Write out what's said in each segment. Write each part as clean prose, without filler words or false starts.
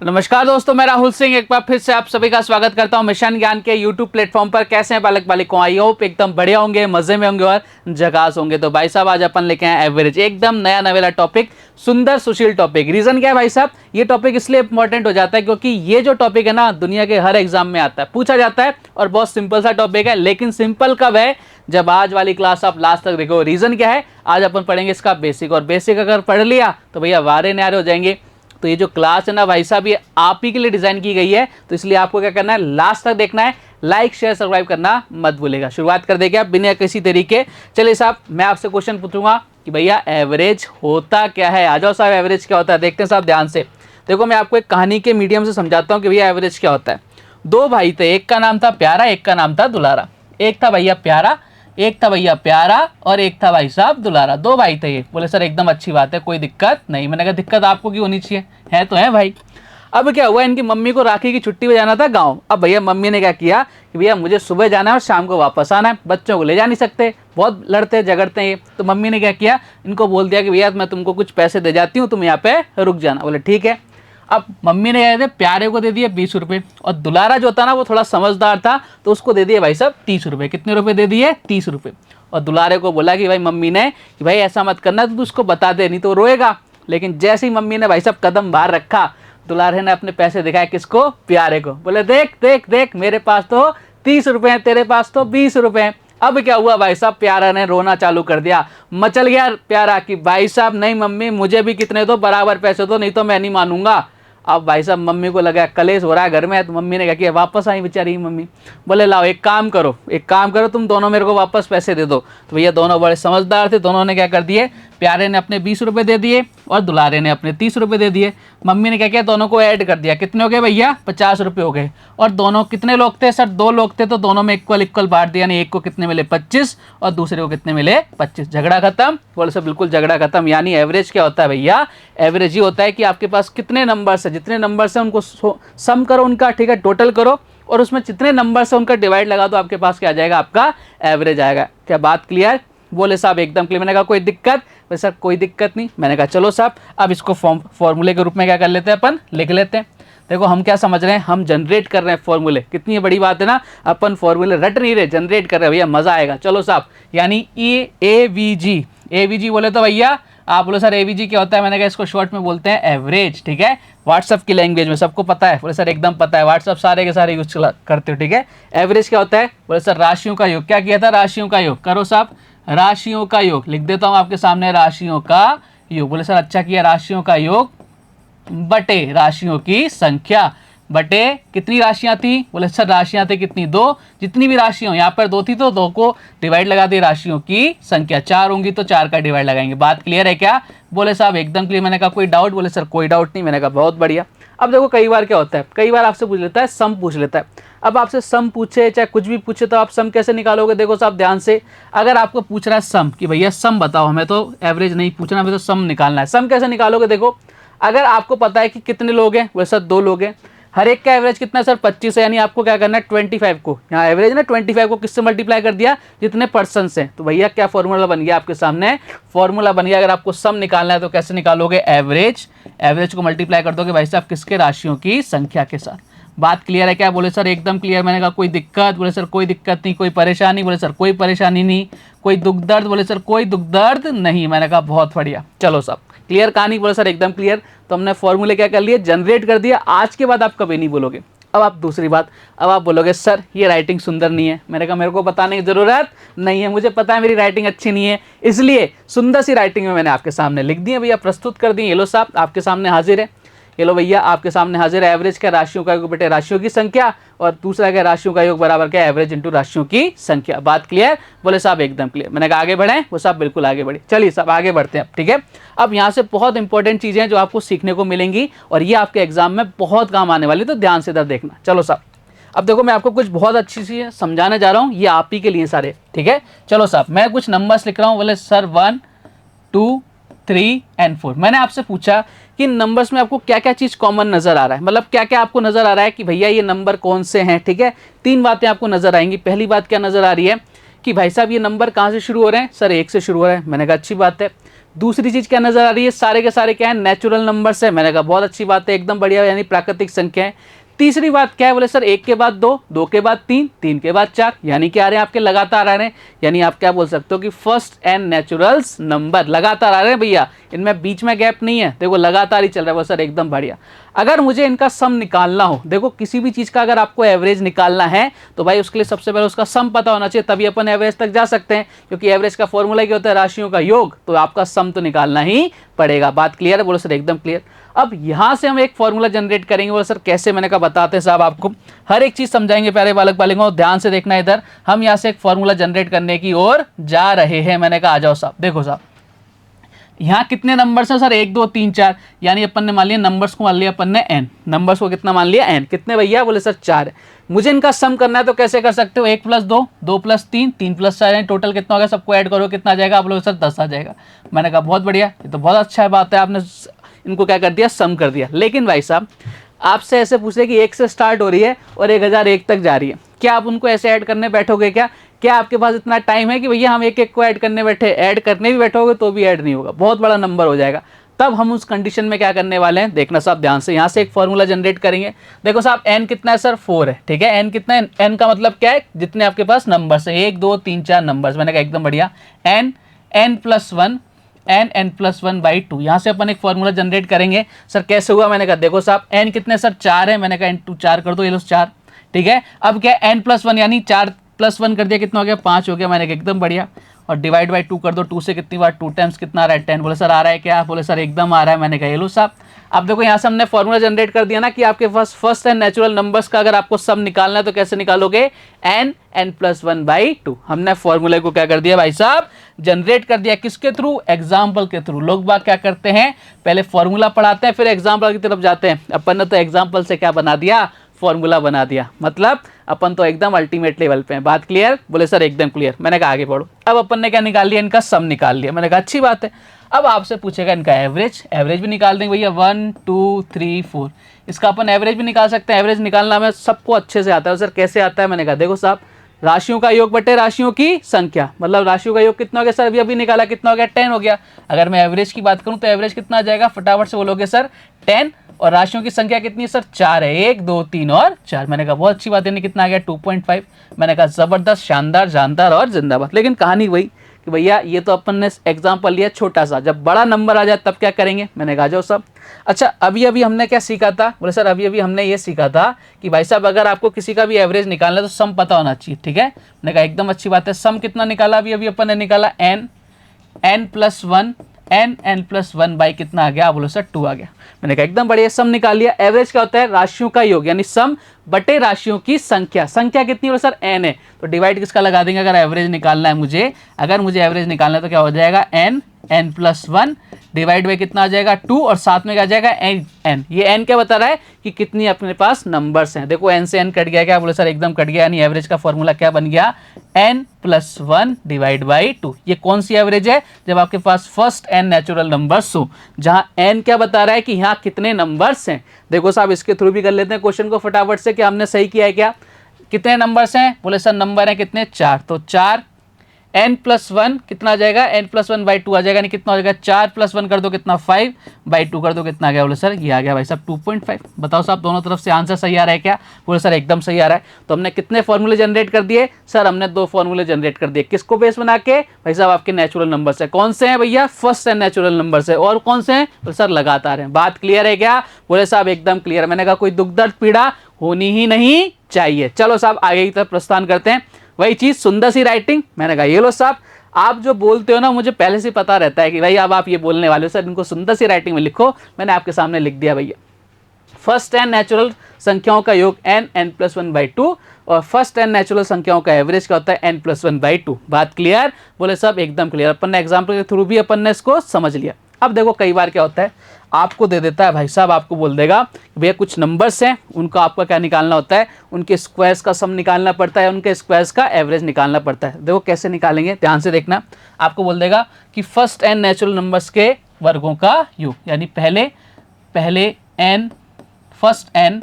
नमस्कार दोस्तों, मैं राहुल सिंह एक बार फिर से आप सभी का स्वागत करता हूं मिशन ज्ञान के यूट्यूब प्लेटफॉर्म पर। कैसे हैं बालक बालिकाओं? आई होप एकदम बढ़िया होंगे, मजे में होंगे और झकास होंगे। तो भाई साहब आज अपन लेके आए एवरेज, एकदम नया नवेला टॉपिक, सुंदर सुशील टॉपिक। रीजन क्या है भाई साहब? ये टॉपिक इसलिए इंपॉर्टेंट हो जाता है क्योंकि ये जो टॉपिक है ना, दुनिया के हर एग्जाम में आता है, पूछा जाता है और बहुत सिंपल सा टॉपिक है। लेकिन सिंपल कब है? जब आज वाली क्लास आप लास्ट तक देखो। रीजन क्या है? आज अपन पढ़ेंगे इसका बेसिक, और बेसिक अगर पढ़ लिया तो भैया वारे न्यारे हो जाएंगे। तो ये जो क्लास है ना भाई साहब, ये आप ही के लिए डिजाइन की गई है, तो इसलिए आपको क्या करना है, लास्ट तक देखना है। लाइक शेयर सब्सक्राइब करना मत भूलेगा। शुरुआत कर देंगे आप बिना किसी तरीके। चलिए साहब, मैं आपसे क्वेश्चन पूछूंगा कि भैया एवरेज होता क्या है। आ जाओ साहब, एवरेज क्या होता है देखते हैं साहब ध्यान से। देखो मैं आपको एक कहानी के मीडियम से समझाता हूँ कि भैया एवरेज क्या होता है। दो भाई थे, एक का नाम था प्यारा, एक का नाम था दुलारा। एक था भैया प्यारा, एक था भैया प्यारा और एक था भाई साहब दुलारा। दो भाई थे ये। बोले सर एकदम अच्छी बात है, कोई दिक्कत नहीं। मैंने कहा दिक्कत आपको क्यों होनी चाहिए, है तो है भाई। अब क्या हुआ, इनकी मम्मी को राखी की छुट्टी पे जाना था गांव। अब भैया मम्मी ने क्या किया कि भैया मुझे सुबह जाना है और शाम को वापस आना है, बच्चों को ले जा नहीं सकते, बहुत लड़ते झगड़ते हैं ये। तो मम्मी ने क्या किया, इनको बोल दिया कि भैया मैं तुमको कुछ पैसे दे जाती हूँ, तुम यहाँ पे रुक जाना। बोले ठीक है। अब मम्मी ने क्या, प्यारे को दे दिए 20 रुपये, और दुलारा जो था ना वो थोड़ा समझदार था, तो उसको दे दिए भाई साहब 30 रुपये। कितने रुपए दे दिए? 30 रुपये। और दुलारे को बोला कि भाई मम्मी ने कि भाई ऐसा मत करना, तो तू उसको बता दे, नहीं तो रोएगा। लेकिन जैसे ही मम्मी ने भाई साहब कदम बाहर रखा, दुलारे ने अपने पैसे दिखाए किसको? प्यारे को। बोले देख देख देख, मेरे पास तो 30 रुपये हैं, तेरे पास तो 20 रुपये हैं। अब क्या हुआ भाई साहब, प्यारा ने रोना चालू कर दिया। मचल गया प्यारा कि भाई साहब नहीं मम्मी, मुझे भी कितने दो, बराबर पैसे दो, नहीं तो मैं नहीं मानूंगा। अब भाई साहब मम्मी को लगा कलेश हो रहा है घर में, तो मम्मी ने क्या किया, वापस आई बेचारी मम्मी। बोले लाओ एक काम करो तुम दोनों मेरे को वापस पैसे दे दो। तो भैया दोनों बड़े समझदार थे, दोनों ने क्या कर दिए, प्यारे ने अपने 20 रुपये दे दिए और दुलारे ने अपने 30 रुपये दे दिए। मम्मी ने क्या किया, दोनों को ऐड कर दिया। कितने हो गए भैया? 50 रुपये हो गए। और दोनों कितने लोग थे सर? 2 लोग थे, तो दोनों में इक्वल इक्वल बांट दिया। यानी एक को कितने मिले? 25, और दूसरे को कितने मिले? 25। झगड़ा खत्म। बोले सर बिल्कुल झगड़ा खत्म। यानी एवरेज क्या होता है भैया? एवरेज ही होता है कि आपके पास कितने नंबर्स है, जितने नंबर्स हैं उनको सम करो उनका, ठीक है, टोटल करो, और उसमें जितने नंबर्स हैं उनका डिवाइड लगा दो, आपके पास क्या आ जाएगा? आपका एवरेज आएगा। क्या बात क्लियर? बोले साहब एकदम क्लियर। मैंने कहा कोई दिक्कत? बोले सर कोई दिक्कत नहीं। मैंने कहा चलो साहब अब इसको फॉर्मूले के रूप में क्या कर लेते हैं, अपन लिख लेते हैं। देखो हम क्या समझ रहे हैं, हम जनरेट कर रहे हैं फॉर्मूले। कितनी बड़ी बात है ना, अपन फॉर्मूले रट नहीं रहे, जनरेट कर रहे हैं भैया, मजा आएगा। चलो साहब, यानी एवीजी, एवीजी बोले तो भैया आप बोलो सर एवीजी क्या होता है? मैंने कहा इसको शॉर्ट में बोलते हैं एवरेज, ठीक है। व्हाट्सअप की लैंग्वेज में सबको पता है। बोले सर एकदम पता है, व्हाट्सअप सारे के सारे यूज करते हो, ठीक है। एवरेज क्या होता है? बोले सर राशियों का योग। क्या किया था? राशियों का योग। करो साहब, राशियों का योग लिख देता हूं आपके सामने, राशियों का योग। बोले सर अच्छा किया, राशियों का योग बटे राशियों की संख्या, बटे कितनी राशियां थी? बोले सर राशियां थी कितनी? 2। जितनी भी राशियां, यहाँ पर 2 थी तो 2 को डिवाइड लगा दी राशियों की संख्या। 4 होंगी तो 4 का डिवाइड लगाएंगे। बात क्लियर है क्या? बोले साहब एकदम क्लियर। मैंने कहा कोई डाउट? बोले सर कोई डाउट नहीं। मैंने कहा बहुत बढ़िया। अब देखो कई बार क्या होता है, कई बार आपसे पूछ लेता है, सम पूछ लेता है। अब आपसे सम पूछे चाहे कुछ भी पूछे, तो आप सम कैसे निकालोगे? देखो साहब ध्यान से, अगर आपको पूछ रहा है सम कि भैया सम बताओ, हमें तो एवरेज नहीं पूछना, हमें तो सम निकालना है। सम कैसे निकालोगे? देखो अगर आपको पता है कि कितने लोग हैं, वैसे 2 लोग हैं, हर एक का एवरेज कितना है सर? 25 है। यानी आपको क्या करना है, 25 को, यहाँ एवरेज ना 25 को किससे मल्टीप्लाई कर दिया? जितने पर्सन्स हैं। तो भैया क्या फॉर्मूला बन गया आपके सामने? फॉर्मूला बन गया। अगर आपको सम निकालना है तो कैसे निकालोगे? एवरेज, एवरेज को मल्टीप्लाई कर दोगे भाई साहब किसके? राशियों की संख्या के साथ। बात क्लियर है क्या? बोले सर एकदम क्लियर। मैंने कहा कोई दिक्कत? बोले सर कोई दिक्कत नहीं। कोई परेशानी? बोले सर कोई परेशानी नहीं। कोई दुख दर्द? बोले सर कोई दुख दर्द नहीं। मैंने कहा बहुत बढ़िया। चलो साहब क्लियर कहानी? बोले सर एकदम क्लियर। तो हमने फॉर्मूले क्या कर लिए, जनरेट कर दिया। आज के बाद आप कभी नहीं बोलोगे। अब आप दूसरी बात, अब आप बोलोगे सर ये राइटिंग सुंदर नहीं है। मैंने कहा मेरे को बताने की ज़रूरत नहीं है, मुझे पता है मेरी राइटिंग अच्छी नहीं है, इसलिए सुंदर सी राइटिंग में मैंने आपके सामने लिख दी है भैया, प्रस्तुत कर दी। ये लो साहब आपके सामने हाजिर है। ये लो भैया आपके सामने हाजिर है। एवरेज क्या? राशियों का योग बटे राशियों की संख्या, और दूसरा क्या? राशियों का योग बराबर क्या? एवरेज इंटू राशियों की संख्या। बात क्लियर? बोले साहब एकदम क्लियर। मैंने कहा आगे बढ़े? वो साहब बिल्कुल आगे बढ़े। चलिए साहब आगे बढ़ते हैं, ठीक है। अब यहाँ से बहुत इंपॉर्टेंट चीज़ें हैं जो आपको सीखने को मिलेंगी, और ये आपके एग्जाम में बहुत काम आने वाली, तो ध्यान से इधर देखना। चलो साहब अब देखो मैं आपको कुछ बहुत अच्छी चीज़ें समझाने जा रहा हूँ, ये आप ही के लिए सारे, ठीक है। चलो साहब मैं कुछ नंबर्स लिख रहा हूँ। बोले सर 1, 2, 3 और 4। मैंने आपसे पूछा कि नंबर्स में आपको क्या क्या चीज़ कॉमन नज़र आ रहा है, मतलब क्या क्या आपको नज़र आ रहा है कि भैया ये नंबर कौन से हैं, ठीक है। 3 बातें आपको नज़र आएंगी। पहली बात क्या नज़र आ रही है कि भाई साहब ये नंबर कहाँ से शुरू हो रहे हैं? सर 1 से शुरू हो रहे हैं। मैंने कहा अच्छी बात है। दूसरी चीज क्या नजर आ रही है, सारे के सारे क्या है, नेचुरल नंबर्स है। मैंने कहा बहुत अच्छी बात है, एकदम बढ़िया, यानी प्राकृतिक संख्या है। तीसरी बात क्या है, बोले सर एक के बाद दो, दो के बाद तीन, तीन के बाद चार, यानी क्या आ रहे हैं आपके, लगातार आ रहे हैं। यानी आप क्या बोल सकते हो कि फर्स्ट एन नेचुरल्स नंबर लगातार आ रहे हैं भैया, इनमें बीच में गैप नहीं है, देखो लगातार ही चल रहा है। बोले सर एकदम बढ़िया। अगर मुझे इनका सम निकालना हो, देखो किसी भी चीज का अगर आपको एवरेज निकालना है तो भाई उसके लिए सबसे पहले उसका सम पता होना चाहिए, तभी अपन एवरेज तक जा सकते हैं, क्योंकि एवरेज का फॉर्मूला क्या होता है, राशियों का योग, तो आपका सम तो निकालना ही पड़ेगा। बात क्लियर है, बोलो सर एकदम क्लियर। अब यहां से हम एक फॉर्मूला जनरेट करेंगे। बोलो सर कैसे, मैंने कहा बताते हैं साहब, आपको हर एक चीज समझाएंगे प्यारे बालक बालिकाओं, ध्यान से देखना इधर। हम यहां से एक फॉर्मूला जनरेट करने की ओर जा रहे हैं। मैंने कहा आ जाओ साहब, देखो साहब यहाँ कितने नंबर्स हैं सर, 1 2 3 4, यानी अपन ने मान लिया नंबर्स को, मान लिया अपन ने n, नंबर्स को कितना मान लिया n, कितने भैया, बोले सर 4 है। मुझे इनका सम करना है तो कैसे कर सकते हो, 1 + 2, 2 + 3, 3 + 4, यानी टोटल कितना हो गया, सबको ऐड करो कितना आ जाएगा, आप लोग सर 10 आ जाएगा। मैंने कहा बहुत बढ़िया, ये तो बहुत अच्छा है, बात है, आपने इनको क्या कर दिया, सम कर दिया। लेकिन भाई साहब आपसे ऐसे पूछ रहे कि 1 से स्टार्ट हो रही है और 1001 तक जा रही है, क्या आप उनको ऐसे ऐड करने बैठोगे क्या? क्या आपके पास इतना टाइम है कि भैया हम एक एक को ऐड करने बैठे? ऐड करने भी बैठोगे तो भी ऐड नहीं होगा, बहुत बड़ा नंबर हो जाएगा। तब हम उस कंडीशन में क्या करने वाले हैं, देखना साहब ध्यान से, यहाँ से एक फॉर्मूला जनरेट करेंगे। देखो साहब n कितना है सर, 4 है, ठीक है। n कितना है, n का मतलब क्या है, जितने आपके पास नंबर्स है, 1 2 3 4 नंबर्स। मैंने कहा एकदम बढ़िया, n n+1 n+1/2, यहाँ से अपन एक फॉर्मूला जनरेट करेंगे। सर कैसे हुआ, मैंने कहा देखो साहब n कितने सर, 4 है, मैंने कहा n2 4 कर दो, ये लो 4, ठीक है। अब क्या n+1 यानी 4 + 1 कर दिया, कितना हो गया, 5 हो गया। मैंने कहा एकदम बढ़िया, और डिवाइड बाई 2 कर दो, 2 से कितनी बार, 2 टाइम्स कितना आ रहा है, 10। बोले सर आ रहा है क्या, बोले सर एकदम आ रहा है। मैंने कहा ये लो साहब, अब देखो यहाँ से हमने फॉर्मूला जनरेट कर दिया ना कि आपके पास फर्स्ट एंड नेचुरल नंबर्स का अगर आपको सम निकालना है तो कैसे निकालोगे, n+1/2। हमने फॉर्मूले को क्या कर दिया भाई साहब, जनरेट कर दिया, किसके थ्रू, एग्जाम्पल के थ्रू। लोग बाग क्या करते हैं, पहले फॉर्मूला पढ़ाते हैं फिर एग्जाम्पल की तरफ जाते हैं, अपन ने तो एग्जाम्पल से क्या बना दिया, फॉर्मूला बना दिया, मतलब अपन तो एकदम अल्टीमेट लेवल पे हैं। बात क्लियर, बोले सर एकदम क्लियर। मैंने कहा आगे बढ़ो। अब अपन ने क्या निकाल लिया, इनका सम निकाल लिया। मैंने कहा अच्छी बात है। अब आपसे पूछेगा इनका एवरेज, एवरेज भी निकाल देंगे भैया, 1 2 3 4, इसका अपन एवरेज भी निकाल सकते हैं। एवरेज निकालना हमें सबको अच्छे से आता है। सर कैसे आता है, मैंने कहा देखो साहब, राशियों का योग बटे राशियों की संख्या, मतलब राशियों का योग कितना हो गया सर, अभी निकाला, कितना हो गया, 10 हो गया। अगर मैं एवरेज की बात करूं तो एवरेज कितना आ जाएगा, फटाफट से बोलोगे सर 10, और राशियों की संख्या कितनी है सर, 4 है, 1 2 3 और 4। मैंने कहा बहुत अच्छी बात है, कितना आ गया, 2.5। मैंने कहा जबरदस्त, शानदार, जानदार और जिंदाबाद। लेकिन कहानी वही कि भैया ये तो अपन ने एग्जाम्पल लिया छोटा सा, जब बड़ा नंबर आ जाए तब क्या करेंगे। मैंने कहा जाओ सब। अच्छा अभी अभी हमने क्या सीखा था, बोले सर अभी अभी हमने ये सीखा था कि भाई साहब अगर आपको किसी का भी एवरेज निकालना है तो सम पता होना चाहिए, ठीक है। मैंने कहा एकदम अच्छी बात है। सम कितना निकाला, अभी अभी अपन ने निकाला n+1, n+1 बाई कितना आ गया, बोलो सर 2 आ गया। मैंने कहा एकदम बढ़िया, सम निकाल लिया। एवरेज क्या होता है, राशियों का योग, यानी सम बटे राशियों की संख्या। संख्या कितनी है सर, n है, तो डिवाइड किसका लगा देंगे, अगर एवरेज निकालना है मुझे, अगर मुझे एवरेज निकालना है तो क्या हो जाएगा, n+1 डिवाइड बाई कितना आ जाएगा, 2, और साथ में क्या आ जाएगा, n। ये n क्या बता रहा है कि कितनी अपने पास नंबर्स हैं। देखो n से n कट गया, क्या बोले सर एकदम कट गया, यानी एवरेज का फॉर्मूला क्या बन गया, n+1 डिवाइड बाई 2। ये कौन सी एवरेज है, जब आपके पास फर्स्ट n नेचुरल नंबर्स हो, जहां n क्या बता रहा है कि यहाँ कितने नंबर्स हैं। देखो साहब इसके थ्रू भी कर लेते हैं क्वेश्चन को फटाफट से, कि हमने सही किया है क्या, कितने नंबर्स हैं, बोले सर नंबर है कितने, 4, तो 4 n+1 कितना आ जाएगा, n+1/2 आ जाएगा, यानी कितना हो जाएगा, 4+1 कर दो कितना, 5/2 कर दो कितना आ गया, बोले सर ये आ गया भाई साहब 2.5। बताओ साहब दोनों तरफ से आंसर सही आ रहा है क्या, बोले सर एकदम सही आ रहा है। तो हमने कितने फॉर्मूले जनरेट कर दिए सर, हमने 2 फॉर्मूले जनरेट कर दिए। किसको बेस बना के, भाई साहब आपके नेचुरल नंबर से। कौन से हैं भैया, फर्स्ट एंड नेचुरल नंबर से। और कौन से हैं, बोले सर लगातार हैं। बात क्लियर है क्या, बोले साहब एकदम क्लियर। मैंने कहा कोई दुख दर्द पीड़ा होनी ही नहीं चाहिए। चलो साहब आगे की तरफ प्रस्थान करते हैं। वही चीज सुंदर सी राइटिंग, मैंने कहा ये लो साहब, आप जो बोलते हो ना मुझे पहले से पता रहता है कि भाई अब आप ये बोलने वाले हो सर, इनको सुंदर सी राइटिंग में लिखो। मैंने आपके सामने लिख दिया भैया, फर्स्ट एन नेचुरल संख्याओं का योग n+1/2, और फर्स्ट एन नेचुरल संख्याओं का एवरेज क्या होता है, n+1/2। बात क्लियर, बोले सब एकदम क्लियर। अपन ने एग्जाम्पल के थ्रू भी अपन ने इसको समझ लिया। अब देखो कई बार क्या होता है, आपको दे देता है भाई साहब, आपको बोल देगा भैया कुछ नंबर्स हैं, उनका आपका क्या निकालना होता है, उनके स्क्वायर्स का सम निकालना पड़ता है, उनके स्क्वायर्स का एवरेज निकालना पड़ता है। देखो कैसे निकालेंगे, ध्यान से देखना। आपको बोल देगा कि फर्स्ट एन नेचुरल नंबर्स के वर्गों का योग, यानी पहले एन, फर्स्ट एन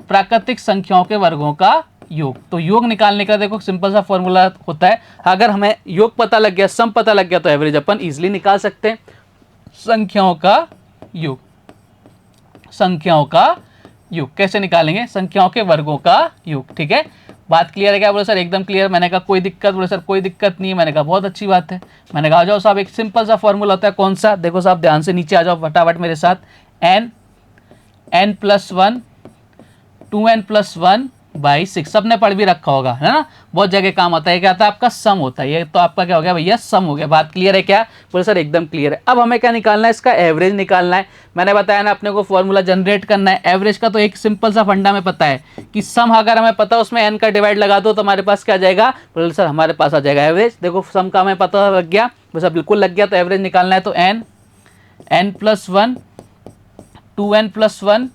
प्राकृतिक संख्याओं के वर्गों का योग। तो योग निकालने का देखो सिंपल सा फॉर्मूला होता है, अगर हमें योग पता लग गया, सम पता लग गया, तो एवरेज अपन इजीली निकाल सकते हैं। संख्याओं का योग, संख्याओं का योग कैसे निकालेंगे? संख्याओं के वर्गों का योग। ठीक है, बात क्लियर है क्या? बोले सर एकदम क्लियर। मैंने कहा कोई दिक्कत? बोले सर कोई दिक्कत नहीं है। मैंने कहा बहुत अच्छी बात है। मैंने कहा आ जाओ साहब, एक सिंपल सा फॉर्मूला होता है, कौन सा? देखो साहब ध्यान से नीचे आ जाओ फटाफट मेरे साथ। n+1 2n+1/6 सबने पढ़ भी रखा होगा, है ना, बहुत जगह काम आता है। क्या आता है? आपका सम होता है। ये तो आपका क्या हो गया भैया? सम हो गया। बात क्लियर है क्या? बोले सर एकदम क्लियर है। अब हमें क्या निकालना है? इसका एवरेज निकालना है। मैंने बताया ना अपने को फॉर्मूला जनरेट करना है। एवरेज का तो एक सिंपल सा फंडा में पता है कि सम अगर हमें पता है उसमें n का डिवाइड लगा दो तो हमारे पास क्या आ जाएगा? बोले सर हमारे पास आ जाएगा एवरेज। देखो सम का हमें पता लग गया, बस बिल्कुल लग गया। तो एवरेज निकालना है तो n+1 2n+1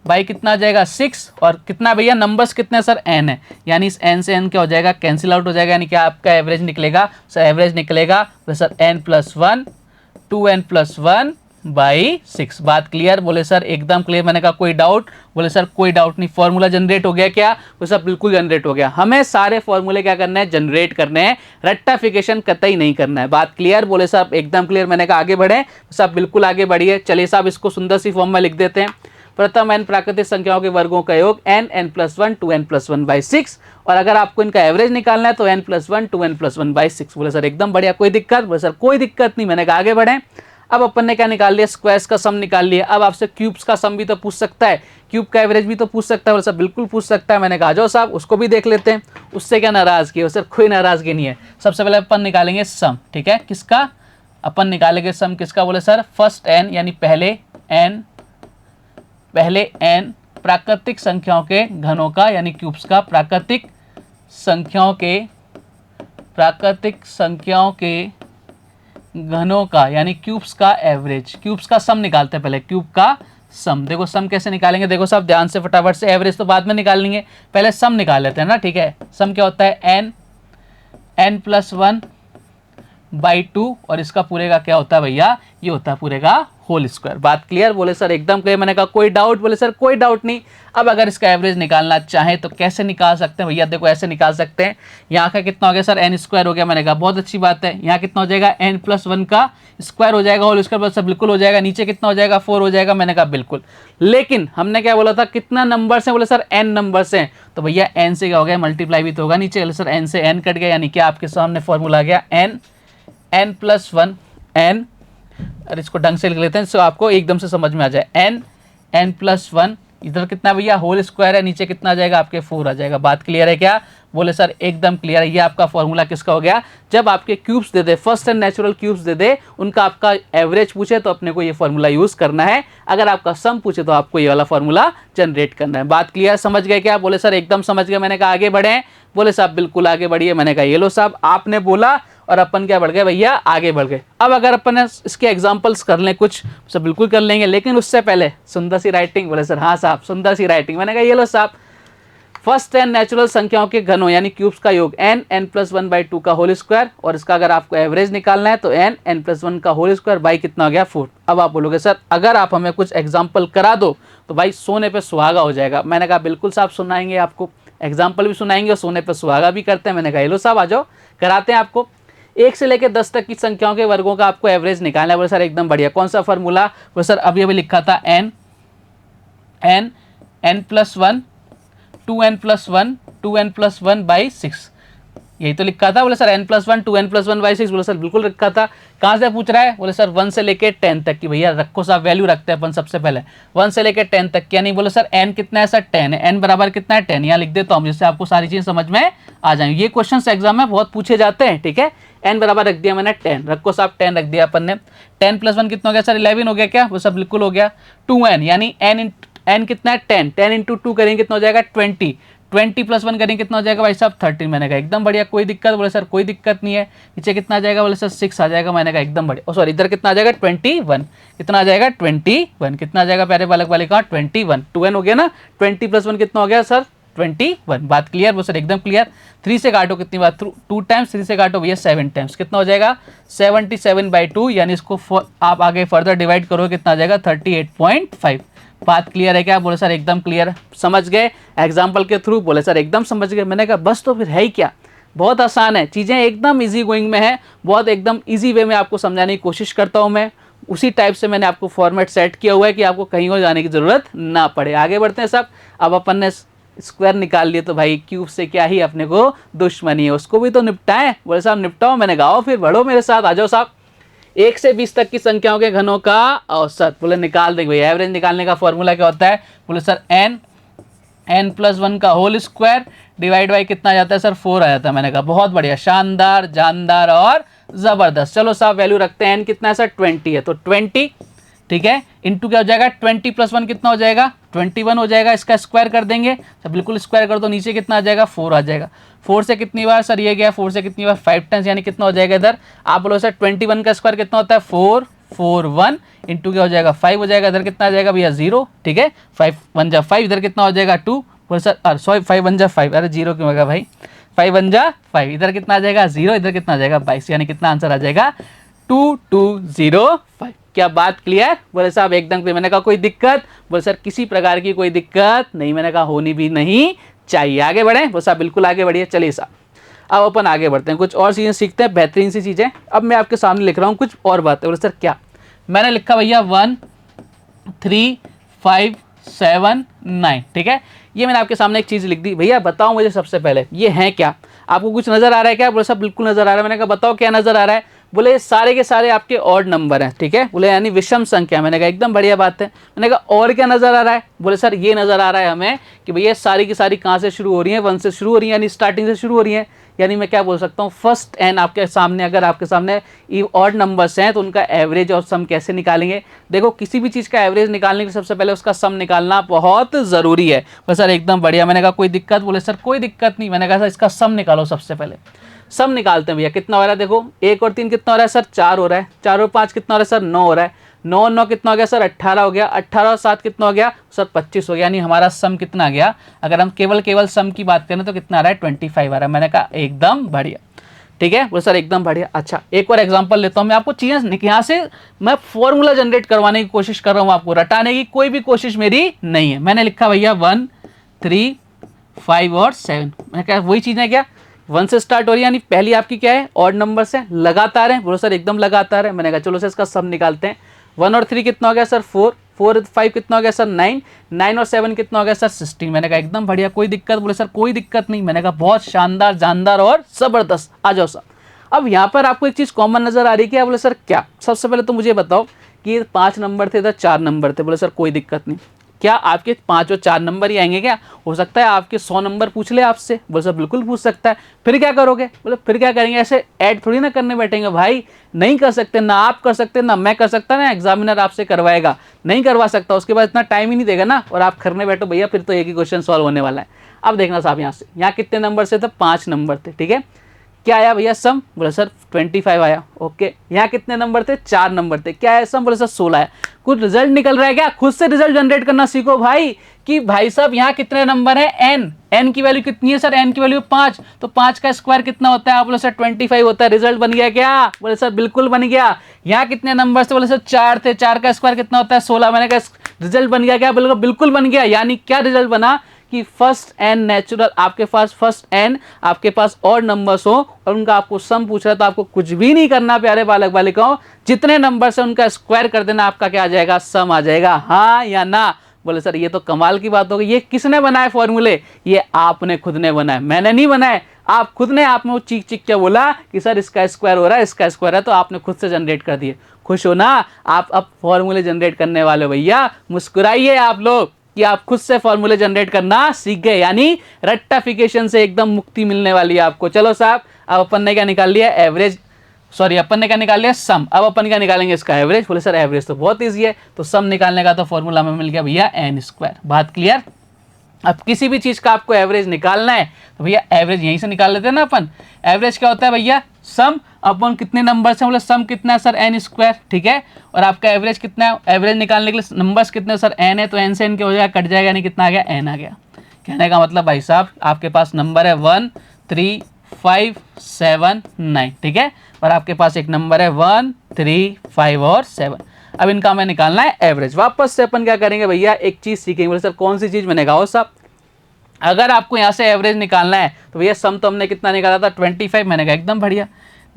बाई कितना आ जाएगा? 6। और कितना भैया? नंबर्स कितने सर? n है, यानी इस n से n क्या हो जाएगा? कैंसिल आउट हो जाएगा, यानी कि आपका एवरेज निकलेगा। सर एवरेज निकलेगा तो सर n+1 2n+1/6। बात क्लियर? बोले सर एकदम क्लियर। मैंने कहा कोई डाउट? बोले सर कोई डाउट नहीं। फॉर्मूला जनरेट हो गया क्या? बोले सर बिल्कुल जनरेट हो गया। हमें सारे फॉर्मूले क्या करना है? जनरेट करने हैं, रेक्टिफिकेशन कतई नहीं करना है। बात क्लियर? बोले साहब एकदम क्लियर। मैंने कहा आगे बढ़े साहब, बिल्कुल आगे बढ़िए। चलिए साहब इसको सुंदर सी फॉर्म में लिख देते हैं। प्रथम n प्राकृतिक संख्याओं के वर्गों का योग n+1 2n+1/6, और अगर आपको इनका एवरेज निकालना है तो n+1 2n+1/6। बोले सर एकदम बढ़िया, कोई दिक्कत? बोले सर कोई दिक्कत नहीं। मैंने कहा आगे बढ़े। अब अपन ने क्या निकाल लिया? स्क्वायर्स का सम निकाल लिया। अब आपसे क्यूब्स का सम भी तो पूछ सकता है, क्यूब का एवरेज भी तो पूछ सकता है। बोले सर बिल्कुल पूछ सकता है। मैंने कहा आ जाओ साहब उसको भी देख लेते हैं, उससे क्या नाराजगी है? सर कोई नाराजगी नहीं है। सबसे पहले अपन निकालेंगे सम। ठीक है, किसका? अपन निकालेंगे सम किसका? बोले सर फर्स्ट n, यानी पहले n प्राकृतिक संख्याओं के घनों का, यानी क्यूब्स का, प्राकृतिक संख्याओं के घनों का, यानी क्यूब्स का एवरेज। क्यूब्स का सम निकालते हैं पहले, क्यूब का सम। देखो सम कैसे निकालेंगे? देखो साहब ध्यान से फटाफट से, एवरेज तो बाद में निकाल लेंगे, पहले सम निकाल लेते हैं ना। ठीक है, सम क्या होता है? n+1/2, और इसका पूरे का क्या होता है भैया? ये होता है पूरे का होल स्क्वायर। बात क्लियर? बोले सर एकदम क्लियर। मैंने कहा कोई डाउट? बोले सर कोई डाउट नहीं। अब अगर इसका एवरेज निकालना चाहे तो कैसे निकाल सकते हैं भैया? देखो ऐसे निकाल सकते हैं। यहाँ का कितना हो गया सर? n² हो गया। मैंने कहा बहुत अच्छी बात है। यहाँ कितना हो जाएगा? n+1 का स्क्वायर हो जाएगा, होल स्क्वायर। सर बिल्कुल हो जाएगा। नीचे कितना हो जाएगा? 4 हो जाएगा। मैंने कहा बिल्कुल। लेकिन हमने क्या बोला था? कितना नंबर्स हैं? बोले सर n नंबर्स हैं। तो भैया n से क्या हो गया? मल्टीप्लाई भी तो होगा नीचे। बोले सर n से n कट गया, यानी कि आपके सामने फॉर्मूला आ गया n+1 n, अरे इसको ढंग से लिख लेते हैं सो आपको एकदम से समझ में आ जाए। n+1, इधर कितना भैया? होल स्क्वायर है, नीचे कितना आ जाएगा? आपके 4 आ जाएगा। बात क्लियर है क्या? बोले सर एकदम क्लियर है। ये आपका फॉर्मूला किसका हो गया? जब आपके क्यूब्स दे दे, फर्स्ट एंड नेचुरल क्यूब्स दे दे, उनका आपका एवरेज पूछे तो अपने को ये फॉर्मूला यूज करना है। अगर आपका सम पूछे तो आपको ये वाला फॉर्मूला जनरेट करना है। बात क्लियर? समझ गए क्या? बोले सर एकदम समझ गए। मैंने कहा आगे बढ़े? बोले साहब बिल्कुल आगे बढ़िए। मैंने कहा ये लो साहब, आपने बोला और अपन क्या बढ़ गए भैया? आगे बढ़ गए। अब अगर अपन इसके एग्जांपल्स कर लें कुछ, सब बिल्कुल कर लेंगे, लेकिन उससे पहले सुंदर सी राइटिंग। बोले सर हाँ साहब सुंदर सी राइटिंग। मैंने कहा ये लो साहब, फर्स्ट n नेचुरल संख्याओं के घनों यानी क्यूब्स का योग n+1/2 का होल स्क्वायर, और इसका अगर आपको एवरेज निकालना है तो n+1 का होल स्क्वायर बाई कितना हो गया? 4। अब आप बोलोगे सर अगर आप हमें कुछ एग्जाम्पल करा दो तो भाई सोने पे सुहागा हो जाएगा। मैंने कहा बिल्कुल साहब सुनाएंगे आपको, एग्जाम्पल भी सुनाएंगे और सोने पे सुहागा भी करते हैं। मैंने कहा लो साहब आ जाओ कराते हैं आपको। 1 से लेकर 10 तक की संख्याओं के वर्गों का आपको एवरेज निकालना है। बोले सर एकदम बढ़िया। कौन सा फॉर्मूला? बोले सर अभी लिखा था n+1 2n+1/6, यही तो लिखा था। बोले सर n+1 2n+1/6। बोले सर बिल्कुल लिखा था। कहाँ से पूछ रहा है? बोले सर 1 से लेके 10 तक की। भैया रखो साहब, वैल्यू रखते हैं अपन सबसे पहले 1 से लेके 10 तक की। यानी बोले सर n कितना है? सर 10 है। n बराबर कितना है? 10। यहाँ लिख देता हूँ जिससे आपको सारी चीज़ समझ में आ जाएंगी। ये क्वेश्चन एग्जाम में बहुत पूछे जाते हैं। ठीक है, n बराबर रख दिया मैंने 10। रखो साहब 10 रख दिया अपन ने। 10+1 कितना हो गया सर? 11 हो गया क्या? वो सब बिल्कुल हो गया। 2n यानी n कितना है? 10। 10 × 2 करेंगे कितना हो जाएगा? 20। 20+1 करेंगे कितना हो जाएगा भाई साहब? 13। मैंने कहा एकदम बढ़िया। कोई दिक्कत? बोले सर कोई दिक्कत नहीं है। नीचे कितना आ जाएगा? बोले सर 6 आ जाएगा। मैंने कहा एकदम बढ़िया। सॉरी इधर कितना आ जाएगा? 21। कितना आ जाएगा? 21। कितना आ जाएगा प्यारे बालक बालिका? 21। 2n हो गया ना। 20+1 कितना हो गया सर? 21। बात क्लियर? वो सर एकदम क्लियर। 3 से काटो कितनी बार? 2 टाइम्स। 3 से काटो भैया 7 टाइम्स। कितना हो जाएगा? 77/2, यानी इसको आप आगे फर्दर डिवाइड करो कितना आ जाएगा? 38.5। बात क्लियर है क्या? बोले सर एकदम क्लियर, समझ गए एग्जाम्पल के थ्रू? बोले सर एकदम समझ गए। मैंने कहा बस तो फिर है ही क्या, बहुत आसान है, चीज़ें एकदम इजी गोइंग में है, बहुत एकदम इजी वे में आपको समझाने की कोशिश करता हूँ मैं। उसी टाइप से मैंने आपको फॉर्मेट सेट किया हुआ है कि आपको कहीं और जाने की ज़रूरत ना पड़े। आगे बढ़ते हैं सब। अब अपन ने स्क्वायर निकाल लिए तो भाई क्यूब से क्या ही अपने को दुश्मनी है, उसको भी तो निपटाएं। बोले साहब निपटाओ, मैंने कहा फिर बढ़ो मेरे साथ, आ जाओ साहब। 1 से 20 तक की संख्याओं के घनों का औसत बोले निकाल देंगे भैया। एवरेज निकालने का फॉर्मूला क्या होता है? बोले सर n+1 का होल स्क्वायर डिवाइड बाई कितना आ जाता है सर? 4 आ जाता है। मैंने कहा बहुत बढ़िया, शानदार, जानदार और ज़बरदस्त। चलो साहब वैल्यू रखते हैं, n कितना है सर? 20 है, तो 20 ठीक है इंटू क्या हो जाएगा? 20 + 1 कितना हो जाएगा? 21 हो जाएगा। इसका स्क्वायर कर देंगे सर, बिल्कुल स्क्वायर कर दो, नीचे कितना आ जाएगा? 4 आ जाएगा। 4 से कितनी बार सर ये गया? 4 से कितनी बार? 5 टाइम्स, यानी कितना हो जाएगा इधर? आप बोलो सर 21 का स्क्वायर कितना होता है? 4 4 1 इंटू क्या हो जाएगा? 5 हो जाएगा। इधर कितना आ जाएगा भैया? 0 ठीक है। 5 1 जा 5, इधर कितना हो जाएगा? 2। बोले सर सॉरी 5 1 जा 5, अरे 0 क्यों होगा भाई? 5 1 जा 5, इधर कितना आ जाएगा? 0, इधर कितना आ जाएगा? 22, यानी कितना आंसर आ जाएगा? 2205। क्या बात क्लियर? बोले साहब एकदम क्लियर। मैंने कहा कोई दिक्कत? बोले सर किसी प्रकार की कोई दिक्कत नहीं। मैंने कहा होनी भी नहीं चाहिए। आगे बढ़े? बोले साहब बिल्कुल आगे बढ़िए। चलिए साहब अब अपन आगे बढ़ते हैं, कुछ और चीज़ें सीखते हैं, बेहतरीन सी चीज़ें। अब मैं आपके सामने लिख रहा हूँ कुछ और बातें। बोले सर क्या? मैंने लिखा भैया 1 3 5 7 9 ठीक है। ये मैंने आपके सामने एक चीज़ लिख दी। भैया बताओ मुझे सबसे पहले ये है क्या? आपको कुछ नज़र आ रहा है क्या? बोले साहब बिल्कुल नज़र आ रहा है। मैंने कहा बताओ क्या नज़र आ रहा है? बोले सारे के सारे आपके ऑड नंबर हैं, ठीक है। बोले यानी विषम संख्या। मैंने कहा एकदम बढ़िया बात है। मैंने कहा और क्या नज़र आ रहा है? बोले सर ये नज़र आ रहा है हमें कि भैया सारी की सारी कहाँ से शुरू हो रही हैं? 1 से शुरू हो रही हैं, यानी स्टार्टिंग से शुरू हो रही हैं। यानी मैं क्या बोल सकता हूँ, फर्स्ट एन आपके सामने, अगर आपके सामने ऑड नंबर्स हैं तो उनका एवरेज और सम कैसे निकालेंगे? देखो किसी भी चीज़ का एवरेज निकालने के लिए सबसे पहले उसका सम निकालना बहुत ज़रूरी है। बस सर एकदम बढ़िया। मैंने कहा कोई दिक्कत? बोले सर कोई दिक्कत नहीं। मैंने कहा सर इसका सम निकालो सबसे पहले। सम निकालते हैं भैया। कितना हो रहा है? देखो 1 और 3 कितना हो रहा है सर? 4 हो रहा है। 4 और 5 कितना हो रहा है सर? 9 हो रहा है। 9 और 9 कितना हो गया सर? 18 हो गया। 18 और 7 कितना हो गया सर? 25 हो गया। यानी हमारा सम कितना आ गया? अगर हम केवल सम की बात करें तो कितना आ रहा है? 25 आ रहा है। मैंने कहा एकदम बढ़िया, ठीक है। बोले सर एकदम बढ़िया। अच्छा एक और एग्जांपल लेता हूँ मैं। आपको चीज़ें यहाँ से मैं फॉर्मूला जनरेट करवाने की कोशिश कर रहा हूँ, आपको रटाने की कोई भी कोशिश मेरी नहीं है। मैंने लिखा भैया 1 3 5 और 7। मैंने कहा वही चीज़ें क्या 1 से स्टार्ट हो रही है, यानी पहली आपकी क्या है? ऑड नंबर से लगातार है। बोलो सर एकदम लगातार है। मैंने कहा चलो सर इसका सम निकालते हैं। 1 और 3 कितना हो गया सर? 4 4 5 कितना हो गया सर? 9 9 और 7 कितना हो गया सर? 16। मैंने कहा एकदम बढ़िया, कोई दिक्कत? बोले सर कोई दिक्कत नहीं। मैंने कहा बहुत शानदार, जानदार और ज़बरदस्त। आ जाओ सर। अब यहाँ पर आपको एक चीज़ कॉमन नज़र आ रही है क्या? बोले सर क्या? सबसे पहले तो मुझे बताओ कि 5 नंबर थे, इधर 4 नंबर थे। बोले सर कोई दिक्कत नहीं। क्या आपके 5 और 4 नंबर ही आएंगे क्या? हो सकता है आपके 100 नंबर पूछ ले आपसे। बोले सर बिल्कुल पूछ सकता है। फिर क्या करोगे? बोले फिर क्या करेंगे? ऐसे ऐड थोड़ी ना करने बैठेंगे भाई, नहीं कर सकते। ना आप कर सकते, ना मैं कर सकता, ना एग्जामिनर आपसे करवाएगा, नहीं करवा सकता। उसके बाद इतना टाइम ही नहीं देगा ना, और आप करने बैठो भैया, फिर तो एक ही क्वेश्चन सॉल्व होने वाला है। अब देखना साहब यहाँ से, यहाँ कितने नंबर से थे? 5 नंबर थे, ठीक है। क्या आया भैया सम? बोले सर 25 आया। ओके। यहाँ कितने नंबर थे? 4 नंबर थे। क्या है सम? बोले सर 16 आया। कुछ रिजल्ट निकल रहा है क्या? खुद से रिजल्ट जनरेट करना सीखो भाई, कि भाई साहब यहाँ कितने नंबर है? n की वैल्यू कितनी है सर? n की वैल्यू 5, तो 5 का स्क्वायर कितना होता है? आप बोले सर 25 होता है। रिजल्ट बन गया क्या? बोले सर बिल्कुल बन गया। यहाँ कितने नंबर थे? बोले सर 4 थे। 4 का स्क्वायर कितना होता है? 16। मैंने कहा रिजल्ट बन गया क्या? बिल्कुल बन गया। यानी क्या रिजल्ट बना कि फर्स्ट एन नेचुरल, आपके पास फर्स्ट एन आपके पास और नंबर्स हो और उनका आपको सम पूछ रहा है, तो आपको कुछ भी नहीं करना प्यारे बालक बालिकाओं, जितने नंबर्स हैं उनका स्क्वायर कर देना, आपका क्या आ जाएगा? सम आ जाएगा। हाँ या ना? बोले सर ये तो कमाल की बात होगी। ये किसने बनाए फॉर्मूले? ये आपने खुद ने बनाए, मैंने नहीं बनाए। आप खुद ने, आपने वो चीख चीख के बोला कि सर इसका स्क्वायर हो रहा है, इसका स्क्वायर है, तो आपने खुद से जनरेट कर दिए। खुश हो ना आप? अब फॉर्मूले जनरेट करने वाले भैया, मुस्कुराइए आप लोग कि आप खुद से फॉर्मूले जनरेट करना सीख गए, यानी रट्टाफिकेशन से एकदम मुक्ति मिलने वाली है आपको। चलो साहब अब अपन ने क्या निकाल लिया? एवरेज, सॉरी अपन ने क्या निकाल लिया? सम। अब अपन क्या निकालेंगे? इसका एवरेज। बोले सर एवरेज तो बहुत ईजी है, तो सम निकालने का तो फॉर्मूला हमें मिल गया भैया n²। बात क्लियर? अब किसी भी चीज़ का आपको एवरेज निकालना है तो भैया एवरेज यहीं से निकाल लेते हैं ना अपन। एवरेज क्या होता है भैया? सम अपन कितने नंबर से, बोले सम कितना है सर? n², ठीक है। और आपका एवरेज कितना है? एवरेज निकालने के लिए नंबर्स कितने सर? n है, तो n से n क्या हो जाएगा? कट जाएगा, यानी कितना आ गया? n आ गया। कहने का मतलब भाई साहब आपके पास नंबर है 1 3 5 7 9, ठीक है। और आपके पास एक नंबर है 1 3 5 और 7। अब इनका हमें निकालना है एवरेज। वापस से अपन क्या करेंगे भैया, एक चीज सीखेंगे। बोले सर कौन सी चीज? मैंने कहा साहब अगर आपको यहाँ से एवरेज निकालना है तो भैया सम तो हमने कितना निकाला था 25। मैंने कहा एकदम बढ़िया।